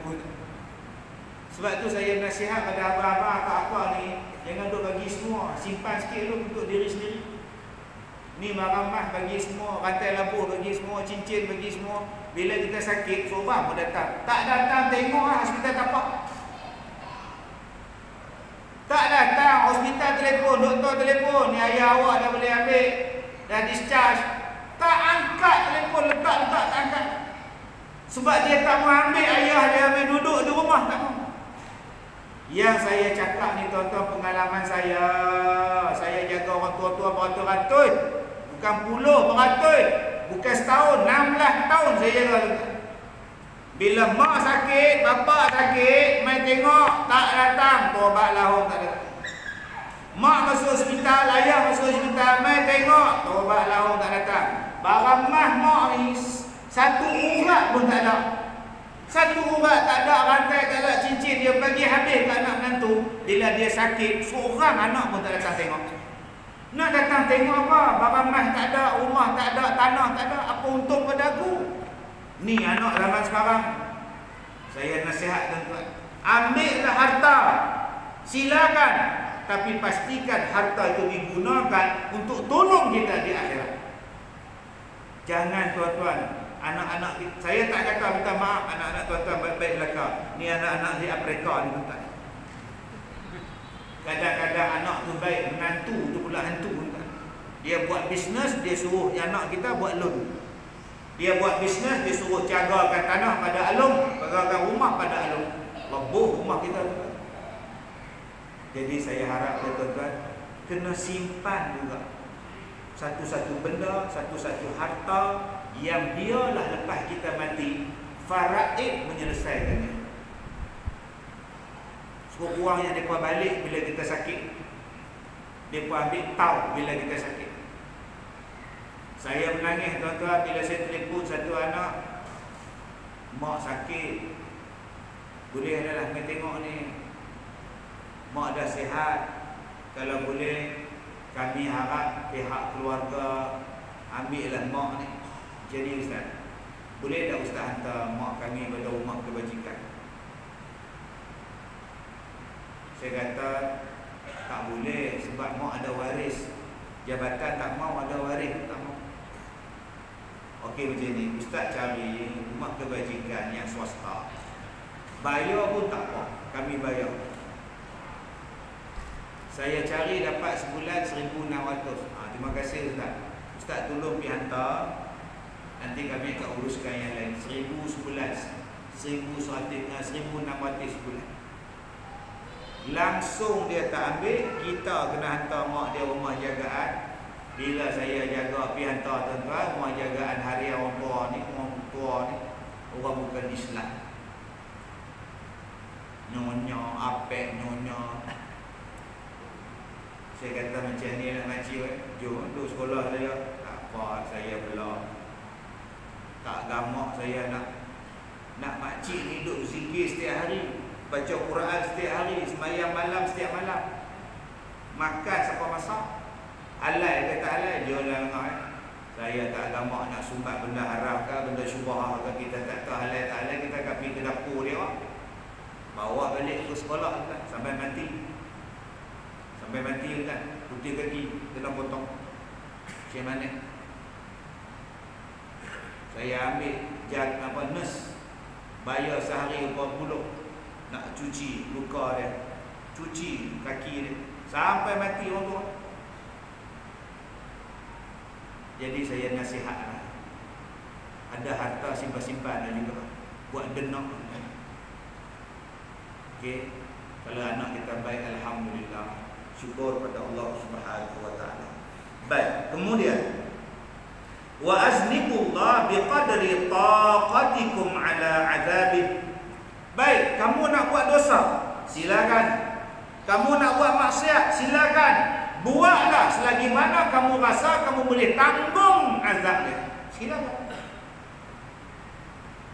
[SPEAKER 1] Sebab tu saya nasihat pada abang-abang akak-akak ni, jangan duk bagi semua, simpan sikit dulu untuk diri sendiri. Ni maramah bagi semua, rantai labuh bagi semua, cincin bagi semua. Bila kita sakit, seorang pun datang. Tak datang tengok lah hospital tapak. Tak datang hospital telefon, doktor telefon, ni ayah awak dah boleh ambil, dah discharge. Tak angkat telefon, letak tak angkat. Sebab dia tak mau ambil ayah dia, ambil duduk di rumah, tak mau. Yang saya cakap ni tuan-tuan, pengalaman saya. Saya jaga orang tua-tua beratus-ratus, bukan puluh beratus, bukan setahun, 16 tahun saya jaga. Bila mak sakit, bapak sakit, mai tengok, tak datang, tobat lahum tak datang. Mak masuk hospital, ayah masuk hospital, mai tengok, tobat lahum tak datang. Barang mak ni satu urat pun tak ada. Satu urat tak ada, rantai tak ada, cincin dia bagi habis kat anak menantu. Bila dia sakit, seorang anak pun tak datang tengok. Nak datang tengok apa? Barang mas tak ada, rumah tak ada, tanah tak ada, apa untung pada aku? Ni anak zaman sekarang. Saya nasihat tuan-tuan, ambillah harta, silakan, tapi pastikan harta itu digunakan untuk tolong kita di akhirat. Jangan tuan-tuan, anak-anak kita, saya tak kata minta maaf anak-anak tuan-tuan baik-baik belaka. Ni anak-anak di Afrika ni tuan-tuan. Kadang-kadang anak tu baik, menantu tu pula hantu tuan-tuan. Dia buat bisnes, dia suruh anak kita buat loan. Dia buat bisnes, dia suruh jagakan tanah pada alung, jagakan rumah pada alung. Lebuh rumah kita tuan-tuan. Jadi saya harap tuan-tuan kena simpan juga satu-satu benda, satu-satu harta yang biarlah lepas kita mati faraid menyelesaikannya. Sekurang-kurangnya mereka balik bila kita sakit, mereka ambil tahu bila kita sakit. Saya menangis tuan-tuan bila saya telefon satu anak, mak sakit, boleh adalah kena tengok ni, mak dah sihat, kalau boleh kami harap pihak keluarga ambillah mak ni. Jadi ustaz, boleh tak ustaz hantar mak kami pada rumah kebajikan? Saya kata tak boleh sebab mak ada waris. Jabatan tak mau ada waris, tak mau. Okey macam ni, ustaz cari rumah kebajikan yang swasta. Bayar pun tak apa, kami bayar. Saya cari dapat sebulan 1,600. Terima kasih ustaz. Ustaz tolong pergi hantar, nanti kami akan uruskan yang lain. 1,000 sebulan, 1,600 sebulan. Langsung dia tak ambil, kita kena hantar mak dia rumah jagaan. Bila saya jaga pergi hantar tuan-tuan, rumah jagaan harian orang tua ni, orang bukan Islam. Nyonya, apek nyonya. Saya kata macam ni nak makcik, jom duduk sekolah saya. Tak apa, saya belum. Tak gamak saya nak makcik ni duduk zikir setiap hari, baca Quran setiap hari, sembahyang malam setiap malam. Makan siapa masak? Alai kata alai, jualan dengar. Saya tak gamak nak sumbat benda haram ke, benda syubhah ke, kita tak tahu halal tak halal, kita akan pergi ke dapur dia. Bawa balik ke sekolah kan, sampai mati. Sampai mati kan, putih kaki kena potong. Macam mana? Saya ambil nurse, bayar sehari berapa puluh nak cuci luka dia, cuci kaki dia sampai mati orang tu. Jadi saya nasihatlah, ada harta simpan-simpan juga buat denok. Okey, kalau anak kita baik, alhamdulillah, syukur pada Allah Subhanahu wa taala. Baik, kemudian wa aznibullah biqadri taqatikum ala azabih. Baik, kamu nak buat dosa, silakan. Kamu nak buat maksiat, silakan. Buatlah selagi mana kamu rasa kamu boleh tanggung azabnya. Silakan.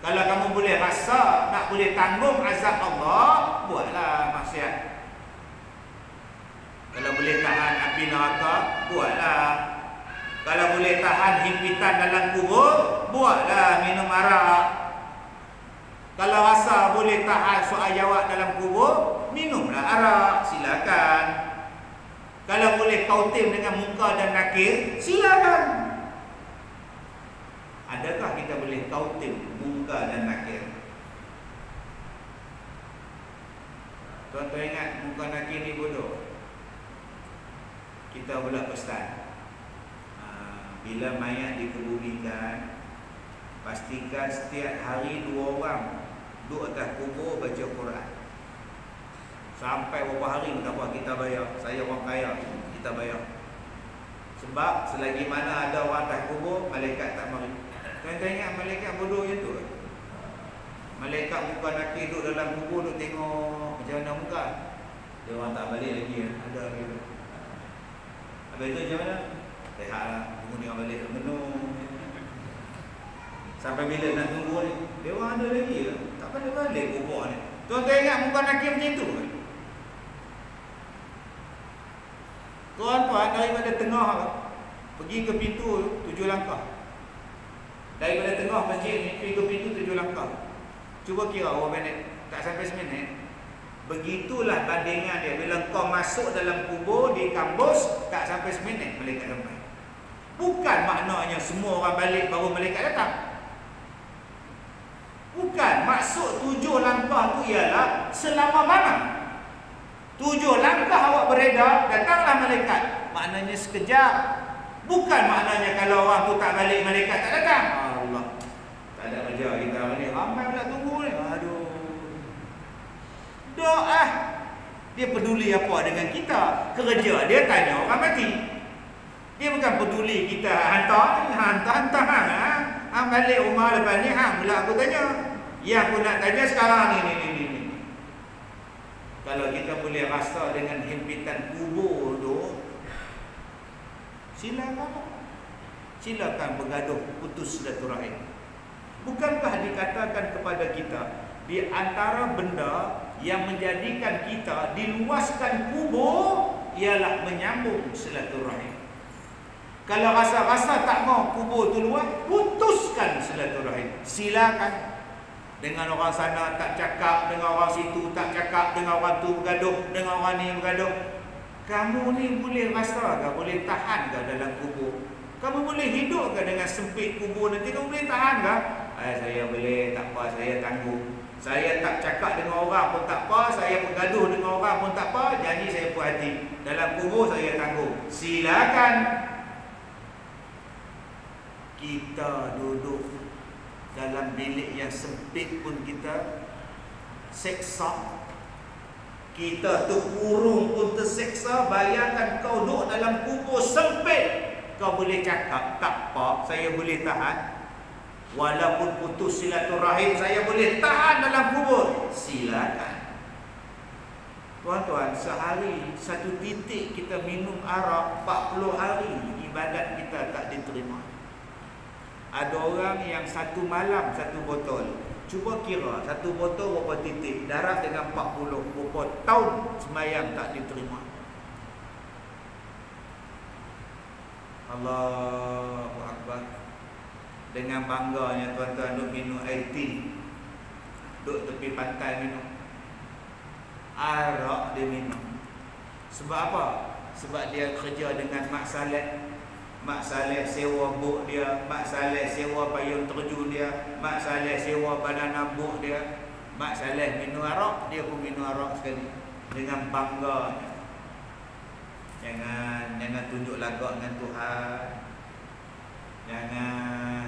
[SPEAKER 1] Kalau kamu boleh rasa nak boleh tanggung azab Allah, buatlah maksiat. Kalau boleh tahan api neraka, buatlah. Kalau boleh tahan himpitan dalam kubur, buatlah minum arak. Kalau rasa boleh tahan soal jawab dalam kubur, minumlah arak, silakan. Kalau boleh kautim dengan munkar dan nakir, silakan. Adakah kita boleh kautim munkar dan nakir? Tuan-tuan ingat munkar nakir ni bodoh. Kita pula pesan, bila mayat dikebumikan, pastikan setiap hari 2 orang duduk atas kubur baca Quran. Sampai berapa hari tak apa, kita bayar. Saya orang kaya, kita bayar. Sebab selagi mana ada orang atas kubur, malaikat tak mari. Tuan-tuan ingat malaikat bodoh je tu. Malaikat muka nakir duduk dalam kubur, duduk tengok macam mana muka. Dia orang tak balik lagi, ada lagi. Habis tu macam mana? Rehatlah, tunggu dia orang balik menung. Sampai bila nak tunggu ni? Dia orang ada lagi lah. Tak balik-balik kubur ni. Tuan-tuan ingat muka nakir macam tu kan? Tuan-tuan daripada tengah pergi ke pintu 7 langkah. Daripada tengah masjid ni pergi ke pintu 7 langkah. Cuba kira berapa minit? Tak sampai seminit. Begitulah bandingan dia. Bila kau masuk dalam kubur di kampus, tak sampai seminit malaikat sampai. Bukan maknanya semua orang balik baru malaikat datang. Bukan. Maksud 7 langkah tu ialah selama mana 7 langkah awak beredar, datanglah malaikat. Maknanya sekejap. Bukan maknanya kalau orang tu tak balik, malaikat tak datang. Allah, tak ada kerja kita ni. Ramai nak tunggu ni. Aduh. Doa. Dia peduli apa dengan kita? Kerja dia tanya orang mati. Dia bukan peduli kita hantar hang balik rumah lepas ni, hang pula aku tanya. Yang aku nak tanya sekarang ni. Kalau kita boleh rasa dengan himpitan kubur tu, silakan bergaduh, putus silaturahim. Bukankah dikatakan kepada kita, di antara benda yang menjadikan kita diluaskan kubur ialah menyambung silaturahim. Kalau rasa-rasa tak mau kubur tu luas, putuskan silaturahim. Silakan. Dengan orang sana tak cakap, dengan orang situ tak cakap, dengan orang tu bergaduh, dengan orang ni bergaduh. Kamu ni boleh rasa ke, boleh tahan ke dalam kubur? Kamu boleh hidup ke dengan sempit kubur nanti? Kamu boleh tahan ke? Saya boleh, tak apa, saya tangguh. Saya tak cakap dengan orang pun tak apa, saya bergaduh dengan orang pun tak apa, janji saya puas hati. Dalam kubur saya tangguh. Silakan. Kita duduk dalam bilik yang sempit pun kita seksa. Kita terkurung pun terseksa. Bayangkan kau duduk dalam kubur sempit, kau boleh cakap, tak apa, saya boleh tahan. Walaupun putus silaturahim, saya boleh tahan dalam kubur. Silakan. Tuan-tuan, sehari 1 titik kita minum arak, 40 hari ibadat kita tak diterima. Ada orang yang 1 malam 1 botol. Cuba kira 1 botol berapa titik, darab dengan 40, berapa tahun sembahyang tak diterima. Allahu Akbar. Dengan bangganya tuan-tuan duk minum air tea, duk tepi pantai minum arak, dia minum. Sebab apa? Sebab dia kerja dengan Mak Saleh. Mak Saleh sewa bot dia, Mak Saleh sewa payung terjun dia, Mak Saleh sewa banana boat dia. Mak Saleh minum arak, dia pun minum arak sekali. Dengan bangga. Jangan tunjuk lagak dengan Tuhan. Jangan.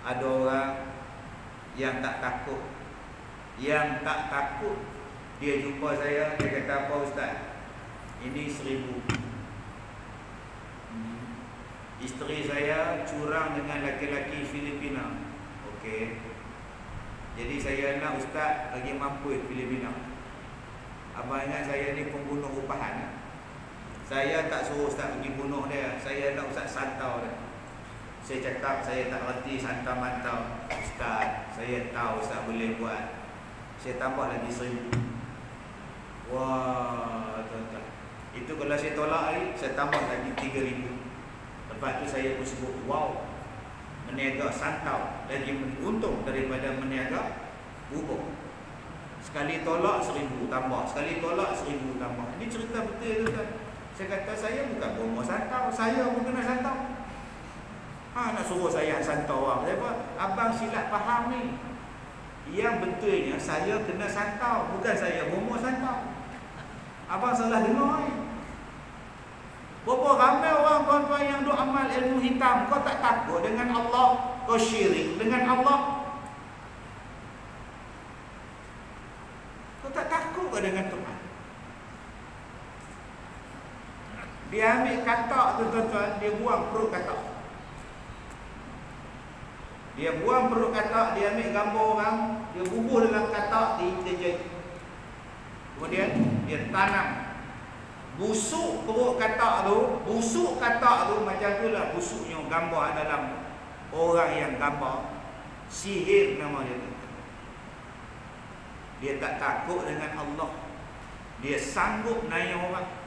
[SPEAKER 1] Ada orang yang tak takut. Yang tak takut, dia jumpa saya, dia kata, apa Ustaz? Ini 1000. Isteri saya curang dengan laki-laki Filipina. Okey. Jadi saya nak Ustaz lagi mampu Filipina. Abang ingat saya ni pembunuh upahan. Saya tak suruh Ustaz pergi bunuh dia. Saya nak Ustaz santau dia. Saya cakap saya tak reti santau mantau. Ustaz, saya tahu Ustaz boleh buat. Saya tambah lagi 1000. Wah, tuan-tuan. Itu kalau saya tolak hari, saya tambah lagi 3000. Lepas tu saya pun sebut, wow, meniaga santau lagi untung daripada meniaga bubur. Sekali tolak 1,000 tambah, sekali tolak 1,000 tambah. Ini cerita betul tu kan. Saya kata saya bukan bomo santau, saya pun kena santau. Nak suruh saya santau orang. Saya apa? Abang silap faham ni. Yang betulnya saya kena santau, bukan saya bomo santau. Abang salah dengar ni. Berapa ramai orang tuan-tuan yang duk amal ilmu hitam. Kau tak takut dengan Allah, kau syirik dengan Allah. Kau tak takut ke dengan Tuhan? Dia ambil katak tu tuan-tuan, dia buang perut katak. Dia buang perut katak, dia ambil gambar orang, dia bubuh dalam katak, dia jahit. Kemudian dia tanam. Busuk perut katak tu, busuk katak tu macam itulah busuknya gambar dalam orang yang gambar. Sihir nama dia tu. Dia tak takut dengan Allah. Dia sanggup naik orang.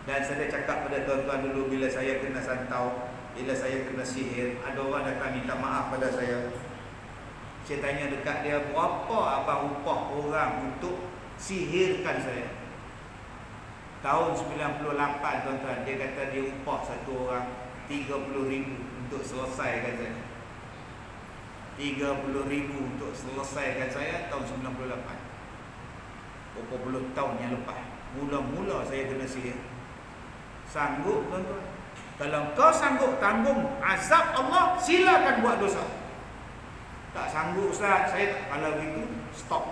[SPEAKER 1] Dan saya cakap pada tuan-tuan dulu, bila saya kena santau, bila saya kena sihir, ada orang datang minta maaf pada saya. Saya tanya dekat dia, berapa abang upah orang untuk sihirkan saya? Tahun 98 tuan-tuan, dia kata dia upah satu orang 30,000 untuk selesaikan saya. 30,000 untuk selesaikan saya tahun 98. Berapa puluh tahun yang lepas. Mula-mula saya kena sihir. Sanggup tuan-tuan? Kalau kau sanggup tanggung azab Allah, silakan buat dosa. Tak sanggup Ustaz, saya tak. Kalau begitu, stop.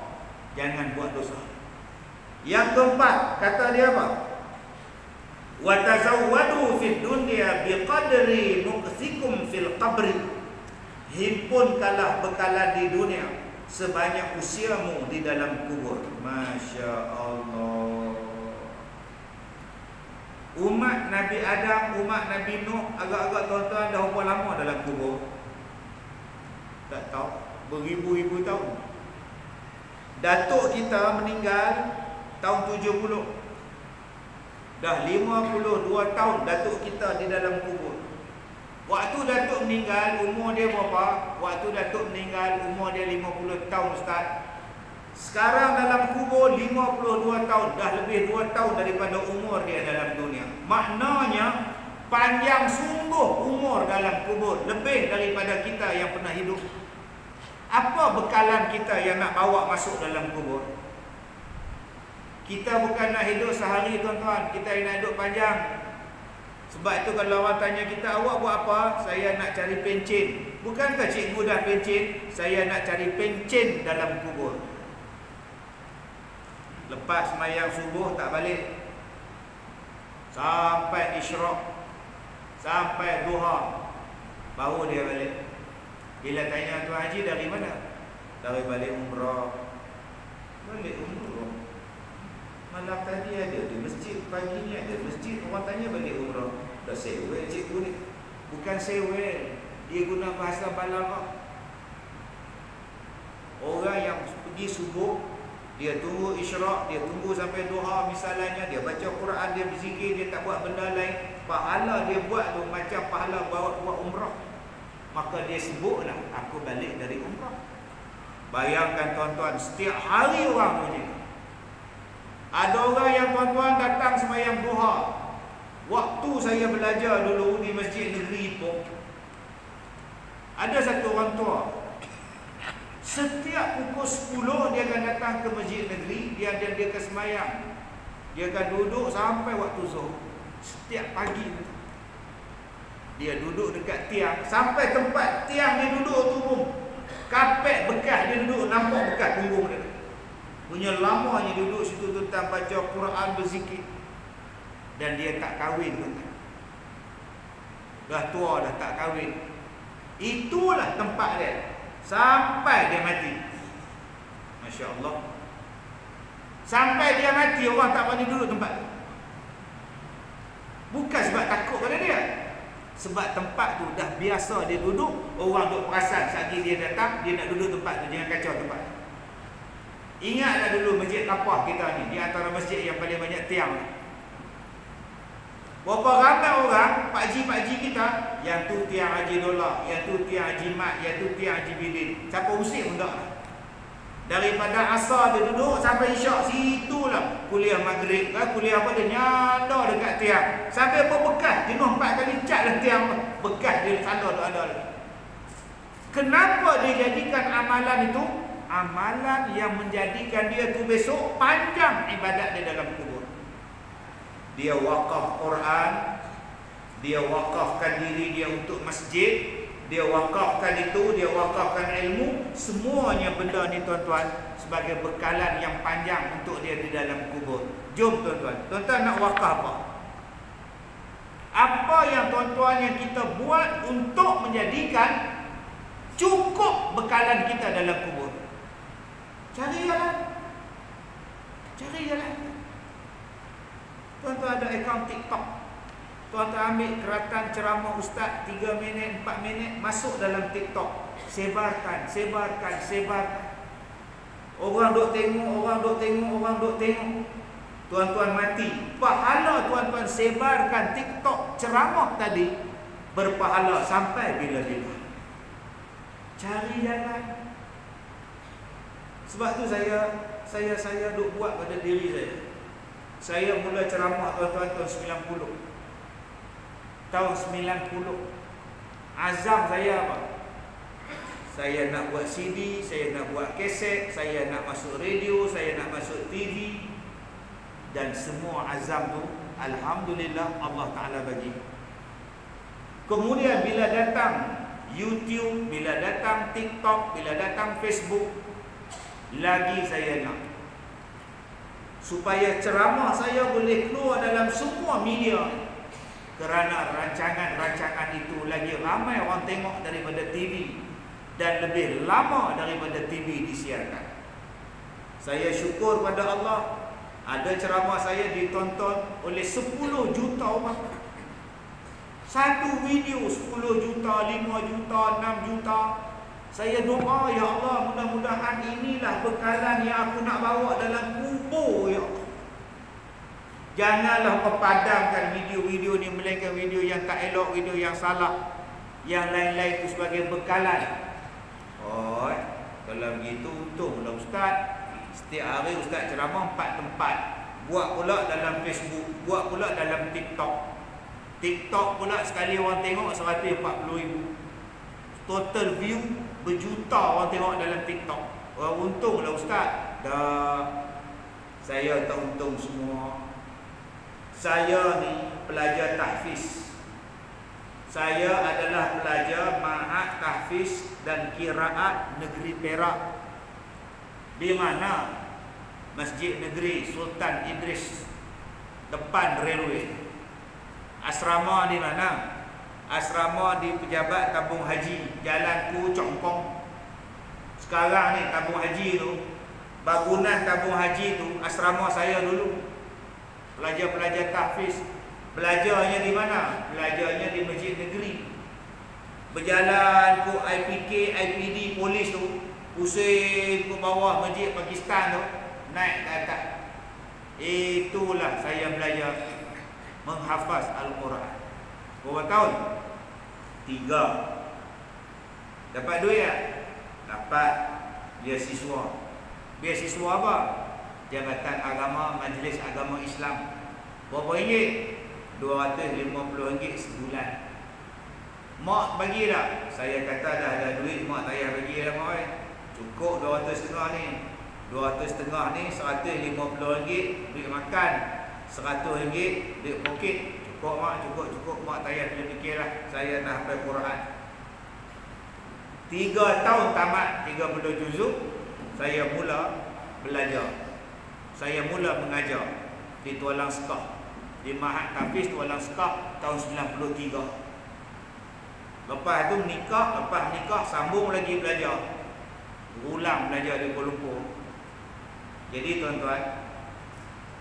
[SPEAKER 1] Jangan buat dosa. Yang keempat, kata dia apa? Wa tazawwadu fid dunya biqadri muqsikum fil qabri. Himpunkanlah bekalan di dunia sebanyak usiamu di dalam kubur. Masya Allah. Umat Nabi Adam, umat Nabi Nuh, agak-agak tuan-tuan dah berapa lama dalam kubur? Tak tahu, beribu-ribu tahun. Datuk kita meninggal tahun 70. Dah 52 tahun datuk kita di dalam kubur. Waktu datuk meninggal, umur dia berapa? Waktu datuk meninggal, umur dia 50 tahun Ustaz. Sekarang dalam kubur 52 tahun. Dah lebih 2 tahun daripada umur dia dalam dunia. Maknanya panjang sungguh umur dalam kubur, lebih daripada kita yang pernah hidup. Apa bekalan kita yang nak bawa masuk dalam kubur? Kita bukan nak hidup sehari tuan-tuan, kita nak hidup panjang. Sebab itu kalau orang tanya kita, awak buat apa? Saya nak cari pencen. Bukankah cikgu dah pencen? Saya nak cari pencen dalam kubur. Lepas sembahyang subuh tak balik, sampai isyraq, sampai duha, baru dia balik. Bila tanya Tuan Haji dari mana? Dari balik umrah. Balik umrah. Malam tadi ada di masjid, pagi ni ada masjid. Orang tanya balik umrah. Dah sewa cikgu ni. Bukan sewa, dia guna bahasa balaghah. Orang yang pergi subuh, dia tunggu isyraq, dia tunggu sampai duha misalnya, dia baca Quran, dia berzikir, dia tak buat benda lain. Pahala dia buat tu macam pahala buat umrah. Maka dia sebutlah, aku balik dari umrah. Bayangkan tuan-tuan, setiap hari orang punya. Ada orang yang tuan-tuan datang sembahyang duha. Waktu saya belajar dulu di masjid negeri Ipoh, ada satu orang tua. Setiap pukul 10 dia akan datang ke masjid negeri, dia ke sembahyang. Dia akan duduk sampai waktu zuhur. Setiap pagi dia duduk dekat tiang, sampai tempat tiang dia duduk tu pun kapet bekas dia duduk, nampak bekas punggung dia. Punya lamanya duduk situ tentang baca Quran, berzikir. Dan dia tak kahwin pun. Dah tua dah tak kahwin. Itulah tempat dia sampai dia mati. Masya Allah. Sampai dia mati orang tak berani duduk tempat tu. Bukan sebab takut pada dia, sebab tempat tu dah biasa dia duduk. Orang duk perasan saat dia datang, dia nak duduk tempat tu. Jangan kacau tempat tu. Ingatlah dulu masjid Tapah kita ni, di antara masjid yang paling banyak tiang. Berapa ramai orang, pakcik-pakcik kita, yang tu tiang Haji Dolar, yang tu tiang Haji Mat, yang tu tiang Haji Bidin. Siapa usik pun tak. Daripada asar dia duduk sampai isyak, situlah kuliah maghrib kan, kuliah apa dia nyala dekat tiang. Sampai berbekas, jenuh 4 kali cat dah tiang, bekas dia sandar ada lagi. Kenapa dia jadikan amalan itu amalan yang menjadikan dia tu besok panjang ibadat dia dalam kubur? Dia wakaf Quran, dia wakafkan diri dia untuk masjid, dia wakafkan itu, dia wakafkan ilmu. Semuanya benda ni tuan-tuan sebagai bekalan yang panjang untuk dia di dalam kubur. Jom tuan-tuan, tuan-tuan nak wakaf apa? Apa yang tuan-tuan yang kita buat untuk menjadikan cukup bekalan kita dalam kubur? Cari jalan. Cari jalan. Tuan-tuan ada akaun TikTok. Tuan-tuan ambil keratan ceramah ustaz 3 minit, 4 minit, masuk dalam TikTok. Sebarkan, sebarkan, sebarkan. Orang duk tengok, orang duk tengok, orang duk tengok. Tuan-tuan mati. Pahala tuan-tuan sebarkan TikTok ceramah tadi berpahala sampai bila-bila. Cari jalan. Sebab tu saya duk buat pada diri saya. Saya mula ceramah tuan-tuan tahun 90. Tahun 90. Azam saya apa? Saya nak buat CD, saya nak buat kaset, saya nak masuk radio, saya nak masuk TV. Dan semua azam tu alhamdulillah Allah Ta'ala bagi. Kemudian bila datang YouTube, bila datang TikTok, bila datang Facebook, lagi saya nak supaya ceramah saya boleh keluar dalam semua media. Kerana rancangan-rancangan itu lagi ramai orang tengok daripada TV, dan lebih lama daripada TV disiarkan. Saya syukur pada Allah, ada ceramah saya ditonton oleh 10 juta orang. Satu video 10 juta, 5 juta, 6 juta. Saya doa, ya Allah, mudah-mudahan inilah bekalan yang aku nak bawa dalam kubur, ya Allah. Janganlah kau padamkan video-video ni, melainkan video yang tak elok, video yang salah, yang lain-lain itu sebagai bekalan. Oh, kalau begitu untunglah ustaz. Setiap hari ustaz ceramah 4 tempat. Buat pula dalam Facebook, buat pula dalam TikTok. TikTok pula sekali orang tengok 140,000. Total view berjuta orang tengok dalam TikTok. Orang untunglah ustaz. Dah, saya tak untung semua. Saya ni pelajar tahfiz. Saya adalah pelajar Ma'had Tahfiz dan Qiraat Negeri Perak. Di mana? Masjid Negeri Sultan Idris, depan railway. Asrama di mana? Asrama di Pejabat Tabung Haji, Jalan Ku Congkong. Sekarang ni Tabung Haji tu, bangunan Tabung Haji tu asrama saya dulu. Pelajar-pelajar tahfiz. Belajarnya di mana? Belajarnya di Masjid Negeri. Berjalan ke IPK, IPD, polis tu, pusing ke bawah Masjid Pakistan tu, naik ke atas. Itulah saya belajar menghafaz Al-Quran. Berapa tahun? 3. Dapat duit tak? Dapat beasiswa. Beasiswa apa? Jabatan Agama Majlis Agama Islam. Berapa ringgit? RM250 sebulan. Mak bagi tak? Saya kata dah ada duit, mak tak payah bagi lah mak. Cukup 250 ni. 250 ni RM150 duit makan, RM100 duit poket. Cukup mak, cukup mak, tak payah fikir lah. Saya nak hafal Quran. 3 tahun tamat 30 juzuk, saya mula belajar. Saya mula mengajar di Tualang Sekah, di Ma'had Tahfiz Tualang Sekah tahun 93. Lepas tu menikah, sambung lagi belajar. Ulang belajar di Kuala Lumpur. Jadi tuan-tuan,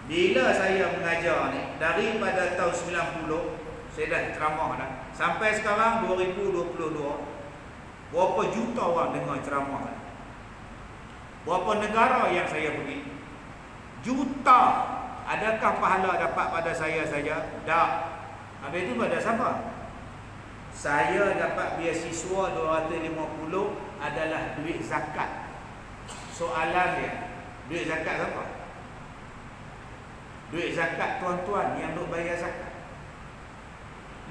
[SPEAKER 1] bila saya mengajar ni, daripada tahun 90, saya dah ceramah dah. Sampai sekarang 2022, berapa juta orang dengar ceramah. Berapa negara yang saya pergi? Juta. Adakah pahala dapat pada saya saja? Tak. Habis itu pada siapa? Saya dapat beasiswa 250 adalah duit zakat. Soalan dia, duit zakat apa? Duit zakat tuan-tuan yang duk bayar zakat.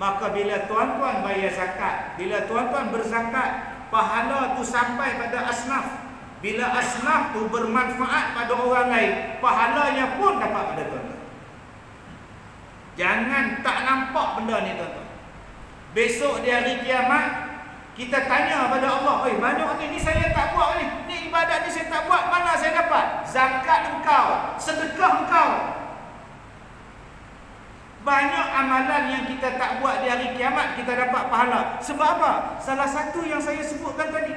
[SPEAKER 1] Maka bila tuan-tuan bayar zakat, bila tuan-tuan berzakat, pahala tu sampai pada asnaf. Bila asnaf tu bermanfaat pada orang lain, pahalanya pun dapat pada tuan-tuan. Jangan tak nampak benda ni tuan-tuan. Besok di hari kiamat, kita tanya pada Allah, banyak ni saya tak buat ni ibadat ni saya tak buat, mana saya dapat? Zakat engkau, sedekah engkau. Banyak amalan yang kita tak buat di hari kiamat, kita dapat pahala. Sebab apa? Salah satu yang saya sebutkan tadi.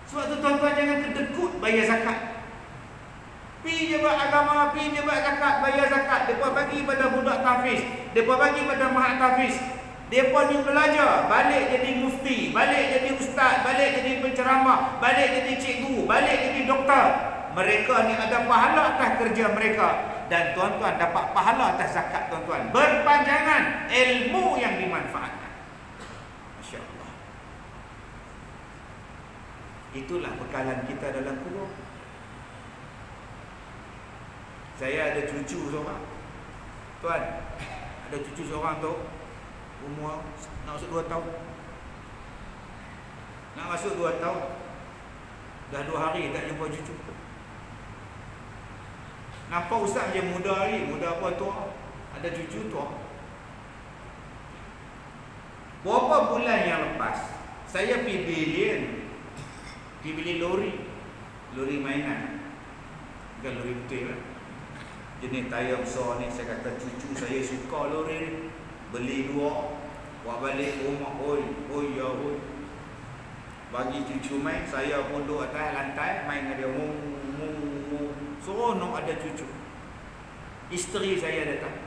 [SPEAKER 1] Sebab tu tuan-tuan jangan kedekut bayar zakat. Pi je buat agama, pi je buat zakat, bayar zakat. Mereka bagi pada budak tahfiz, mereka bagi pada mahat tahfiz. Mereka ni belajar, balik jadi mufti, balik jadi ustaz, balik jadi penceramah, balik jadi cikgu, balik jadi doktor. Mereka ni ada pahala atas kerja mereka. Dan tuan-tuan dapat pahala atas zakat tuan-tuan. Berpanjangan ilmu yang dimanfaatkan. Masya Allah. Itulah bekalan kita dalam kubur. Saya ada cucu seorang. Tuan, ada cucu seorang tu umur nak masuk 2 tahun. Nak masuk 2 tahun. Dah 2 hari tak jumpa cucu. Nampak ustaz je muda hari, muda apa tua. Ada cucu tua. Berapa bulan yang lepas, saya pergi beli lori mainan. Bukan lori betul lah. Jenis tayar besar ni. Saya kata cucu saya suka lori ni. Beli 2, buat balik rumah. Oi. Bagi cucu main, saya pun duduk atas lantai main dengan dia. Seronok ada cucu. Isteri saya datang.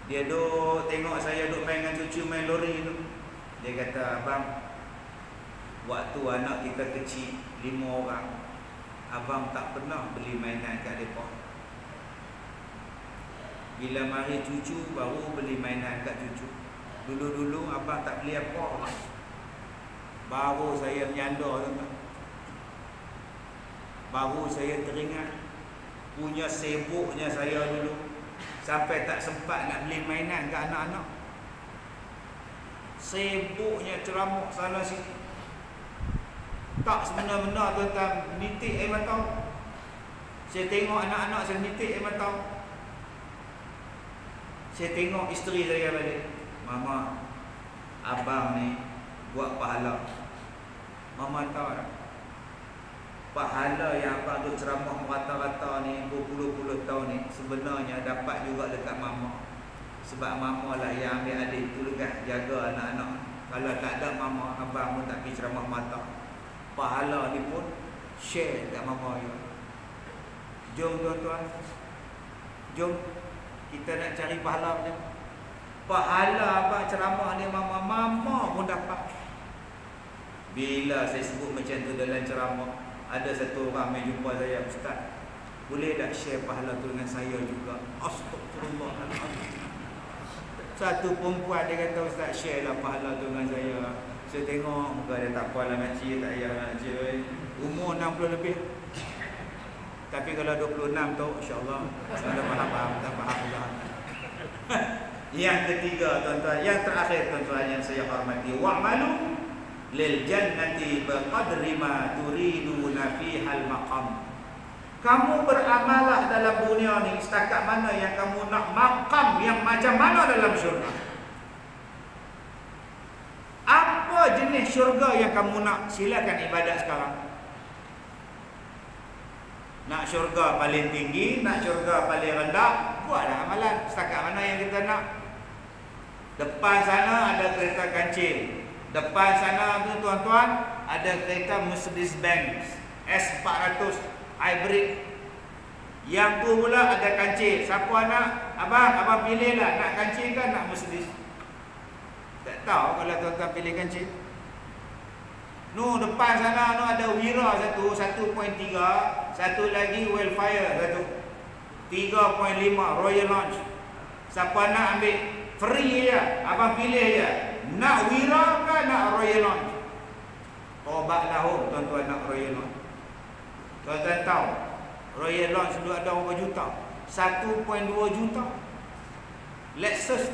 [SPEAKER 1] Dia duk tengok saya duk main dengan cucu main lori tu. Dia kata, abang, waktu anak kita kecil 5 orang, abang tak pernah beli mainan kat mereka. Bila mari cucu, baru beli mainan kat cucu. Dulu-dulu abang tak beli apa. Baru saya menyandar tuan-tuan. Baru saya teringat punya sibuknya saya dulu, sampai tak sempat nak beli mainan ke anak-anak. Sibuknya ceramah sana sini. Tak semena-mena tuan-tuan, nitik air mata. Saya tengok anak-anak saya nitik air mata. Saya tengok isteri saya balik. Mama, abang ni buat pahala. Mama tahu tak? Pahala yang abang tu ceramah merata-rata ni berpuluh-puluh tahun ni sebenarnya dapat juga dekat mama. Sebab mama lah yang ambil adik tu legah jaga anak-anak. Kalau tak ada mama, abang pun tak pergi ceramah mata. Pahala ni pun share dekat mama juga. Jom tuan-tuan, jom kita nak cari pahala macam. Pahala abang ceramah ni mama pun dapat. Bila saya sebut macam tu dalam ceramah, ada satu orang yang jumpa saya, ustaz, boleh tak share pahala tu dengan saya juga? Astagfirullahaladzim. Satu perempuan dia kata, ustaz, share lah pahala tu dengan saya. Saya tengok muka dia tak apa lah makcik, tak payah makcik. Umur 60 lebih. Tapi kalau 26 tu, insyaAllah saya faham, tak faham juga. Yang ketiga tuan-tuan, yang terakhir tuan-tuan yang saya hormati, wa'malu lil jannati biqadri ma turiduna fihal maqam. Kamu beramalah dalam dunia ni setakat mana yang kamu nak maqam yang macam mana dalam syurga. Apa jenis syurga yang kamu nak? Silakan ibadat sekarang. Nak syurga paling tinggi, nak syurga paling rendah, buatlah amalan setakat mana yang kita nak. Depan sana ada kereta kancil. Depan sana tu tuan-tuan ada kereta Mercedes-Benz S400 hybrid. Yang tu pula ada kancil. Siapa nak? Abang pilihlah, nak kancil ke nak Mercedes? Tak tahu kalau tuan-tuan pilih kancil. Depan sana ada Wira satu 1.3, satu lagi Wildfire satu 3.5 Royal Launch, Siapa nak ambil free je, abang pilih je. Nak Wira ke nak Royal Lounge? Obat lahum tuan-tuan nak Royal Lounge. Tuan-tuan tahu Royal Lounge dulu ada berapa juta? 1.2 juta. Lexus.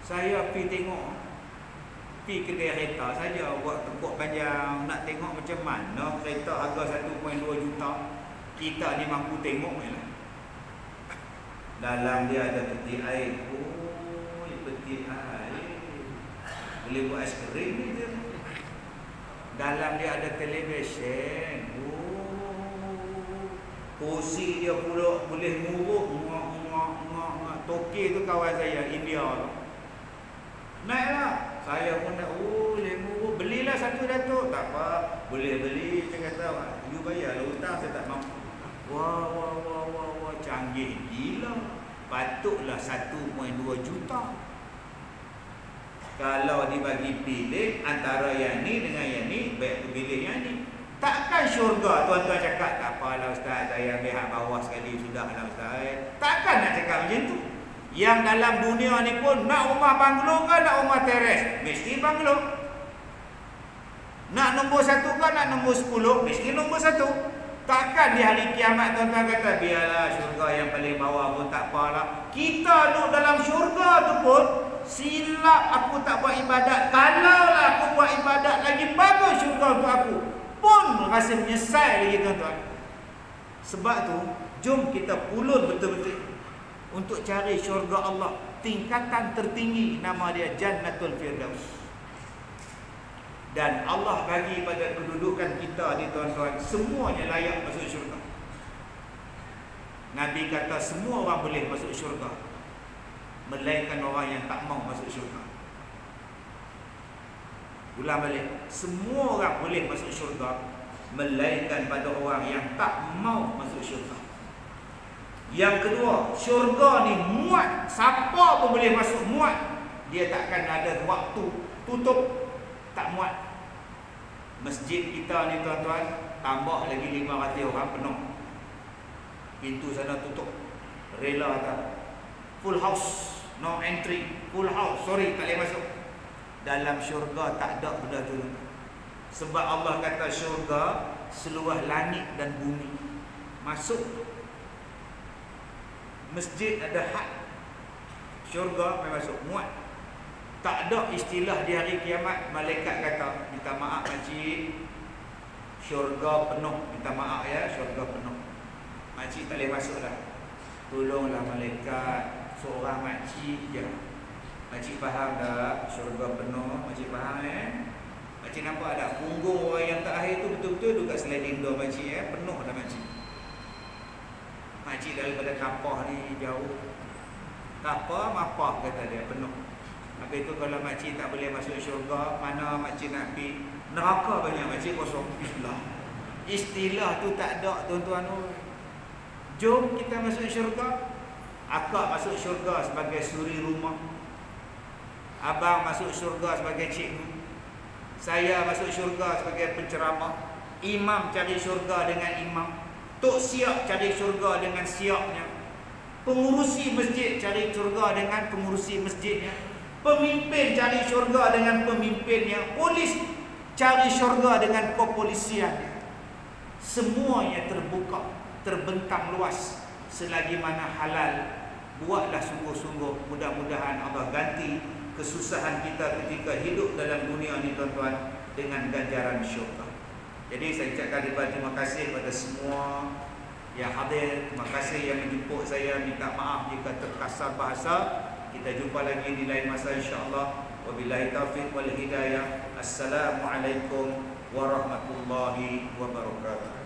[SPEAKER 1] Saya pergi tengok, pergi kedai kereta saja, buat tepuk panjang, nak tengok macam mana kereta harga 1.2 juta. Kita ni mampu tengok je lah. Dalam dia ada peti air. Oh, peti air. Boleh buat aiskrim ni je. Dalam dia ada televisyen. Oh, kursi dia pula boleh nguruh. Toki tu kawan saya, India tu. Naiklah. Saya pun nak, boleh nguruh. Belilah satu Datuk. Tak apa, boleh beli. Saya kata, you bayar lah hutang, saya tak mampu. Wah, canggih gila. Patutlah 1.2 juta. Kalau dibagi pilih antara yang ni dengan yang ni, baik aku pilih yang ni. Takkan syurga tuan-tuan cakap, tak apalah Ustaz, saya ambil hak bawah sekali, sudahlah Ustaz. Takkan nak cakap macam tu. Yang dalam dunia ni pun, nak rumah banglo ke nak rumah teres? Mesti banglo. Nak nombor 1 ke nak nombor 10? Mesti nombor 1. Takkan di hari kiamat tuan-tuan kata, biarlah syurga yang paling bawah pun tak apalah. Kita duduk dalam syurga tu pun, silap aku tak buat ibadat. Kalaulah aku buat ibadat lagi bagus syurga untuk aku, pun rasa menyesal lagi tuan-tuan. Sebab tu, jom kita pulun betul-betul untuk cari syurga Allah. Tingkatan tertinggi nama dia Jannatul Firdaus. Dan Allah bagi pada kedudukan kita ni tuan-tuan, semuanya layak masuk syurga. Nabi kata semua orang boleh masuk syurga, melainkan orang yang tak mau masuk syurga. Ulang balik, semua orang boleh masuk syurga, melainkan pada orang yang tak mau masuk syurga. Yang kedua, syurga ni muat, siapa pun boleh masuk, muat. Dia takkan ada waktu tutup, tak muat. Masjid kita ni tuan-tuan, tambah lagi 500 orang penuh. Pintu sana tutup, rela tak, full house, no entry, full house, sorry tak boleh masuk. Dalam syurga tak ada benda tu. Sebab Allah kata syurga seluas langit dan bumi. Masuk. Masjid ada had, syurga memang masuk, muat. Tak ada istilah di hari kiamat malaikat kata, minta maaf makcik, syurga penuh, minta maaf ya, syurga penuh, makcik tak boleh masuk dah. Tolonglah malaikat, seorang makcik je. Makcik faham tak? Syurga penuh, makcik faham Makcik nampak ada punggung orang yang terakhir tu betul-betul dekat sliding door makcik penuh dah makcik. Makcik daripada kapah ni jauh. Kapah, mapah kata dia, penuh. Habis tu kalau makcik tak boleh masuk syurga, mana makcik nak pergi? Neraka banyak, makcik kosong. Istilah tu tak ada tuan-tuan. Jom kita masuk syurga. Akak masuk syurga sebagai suri rumah, abang masuk syurga sebagai cikgu, saya masuk syurga sebagai penceramah, imam cari syurga dengan imam, tok siap cari syurga dengan siapnya, pengurusi masjid cari syurga dengan pengurusi masjidnya, pemimpin cari syurga dengan pemimpinnya, polis cari syurga dengan kepolisiannya. Semuanya terbuka, terbentang luas. Selagi mana halal, buatlah sungguh-sungguh. Mudah-mudahan Allah ganti kesusahan kita ketika hidup dalam dunia ni tuan-tuan dengan ganjaran syurga. Jadi saya ucapkan terima kasih kepada semua yang hadir. Terima kasih yang menjemput saya. Minta maaf jika terkasar bahasa. Kita jumpa lagi di lain masa insya-Allah. Wabillahi taufiq wal hidayah. Assalamualaikum warahmatullahi wabarakatuh.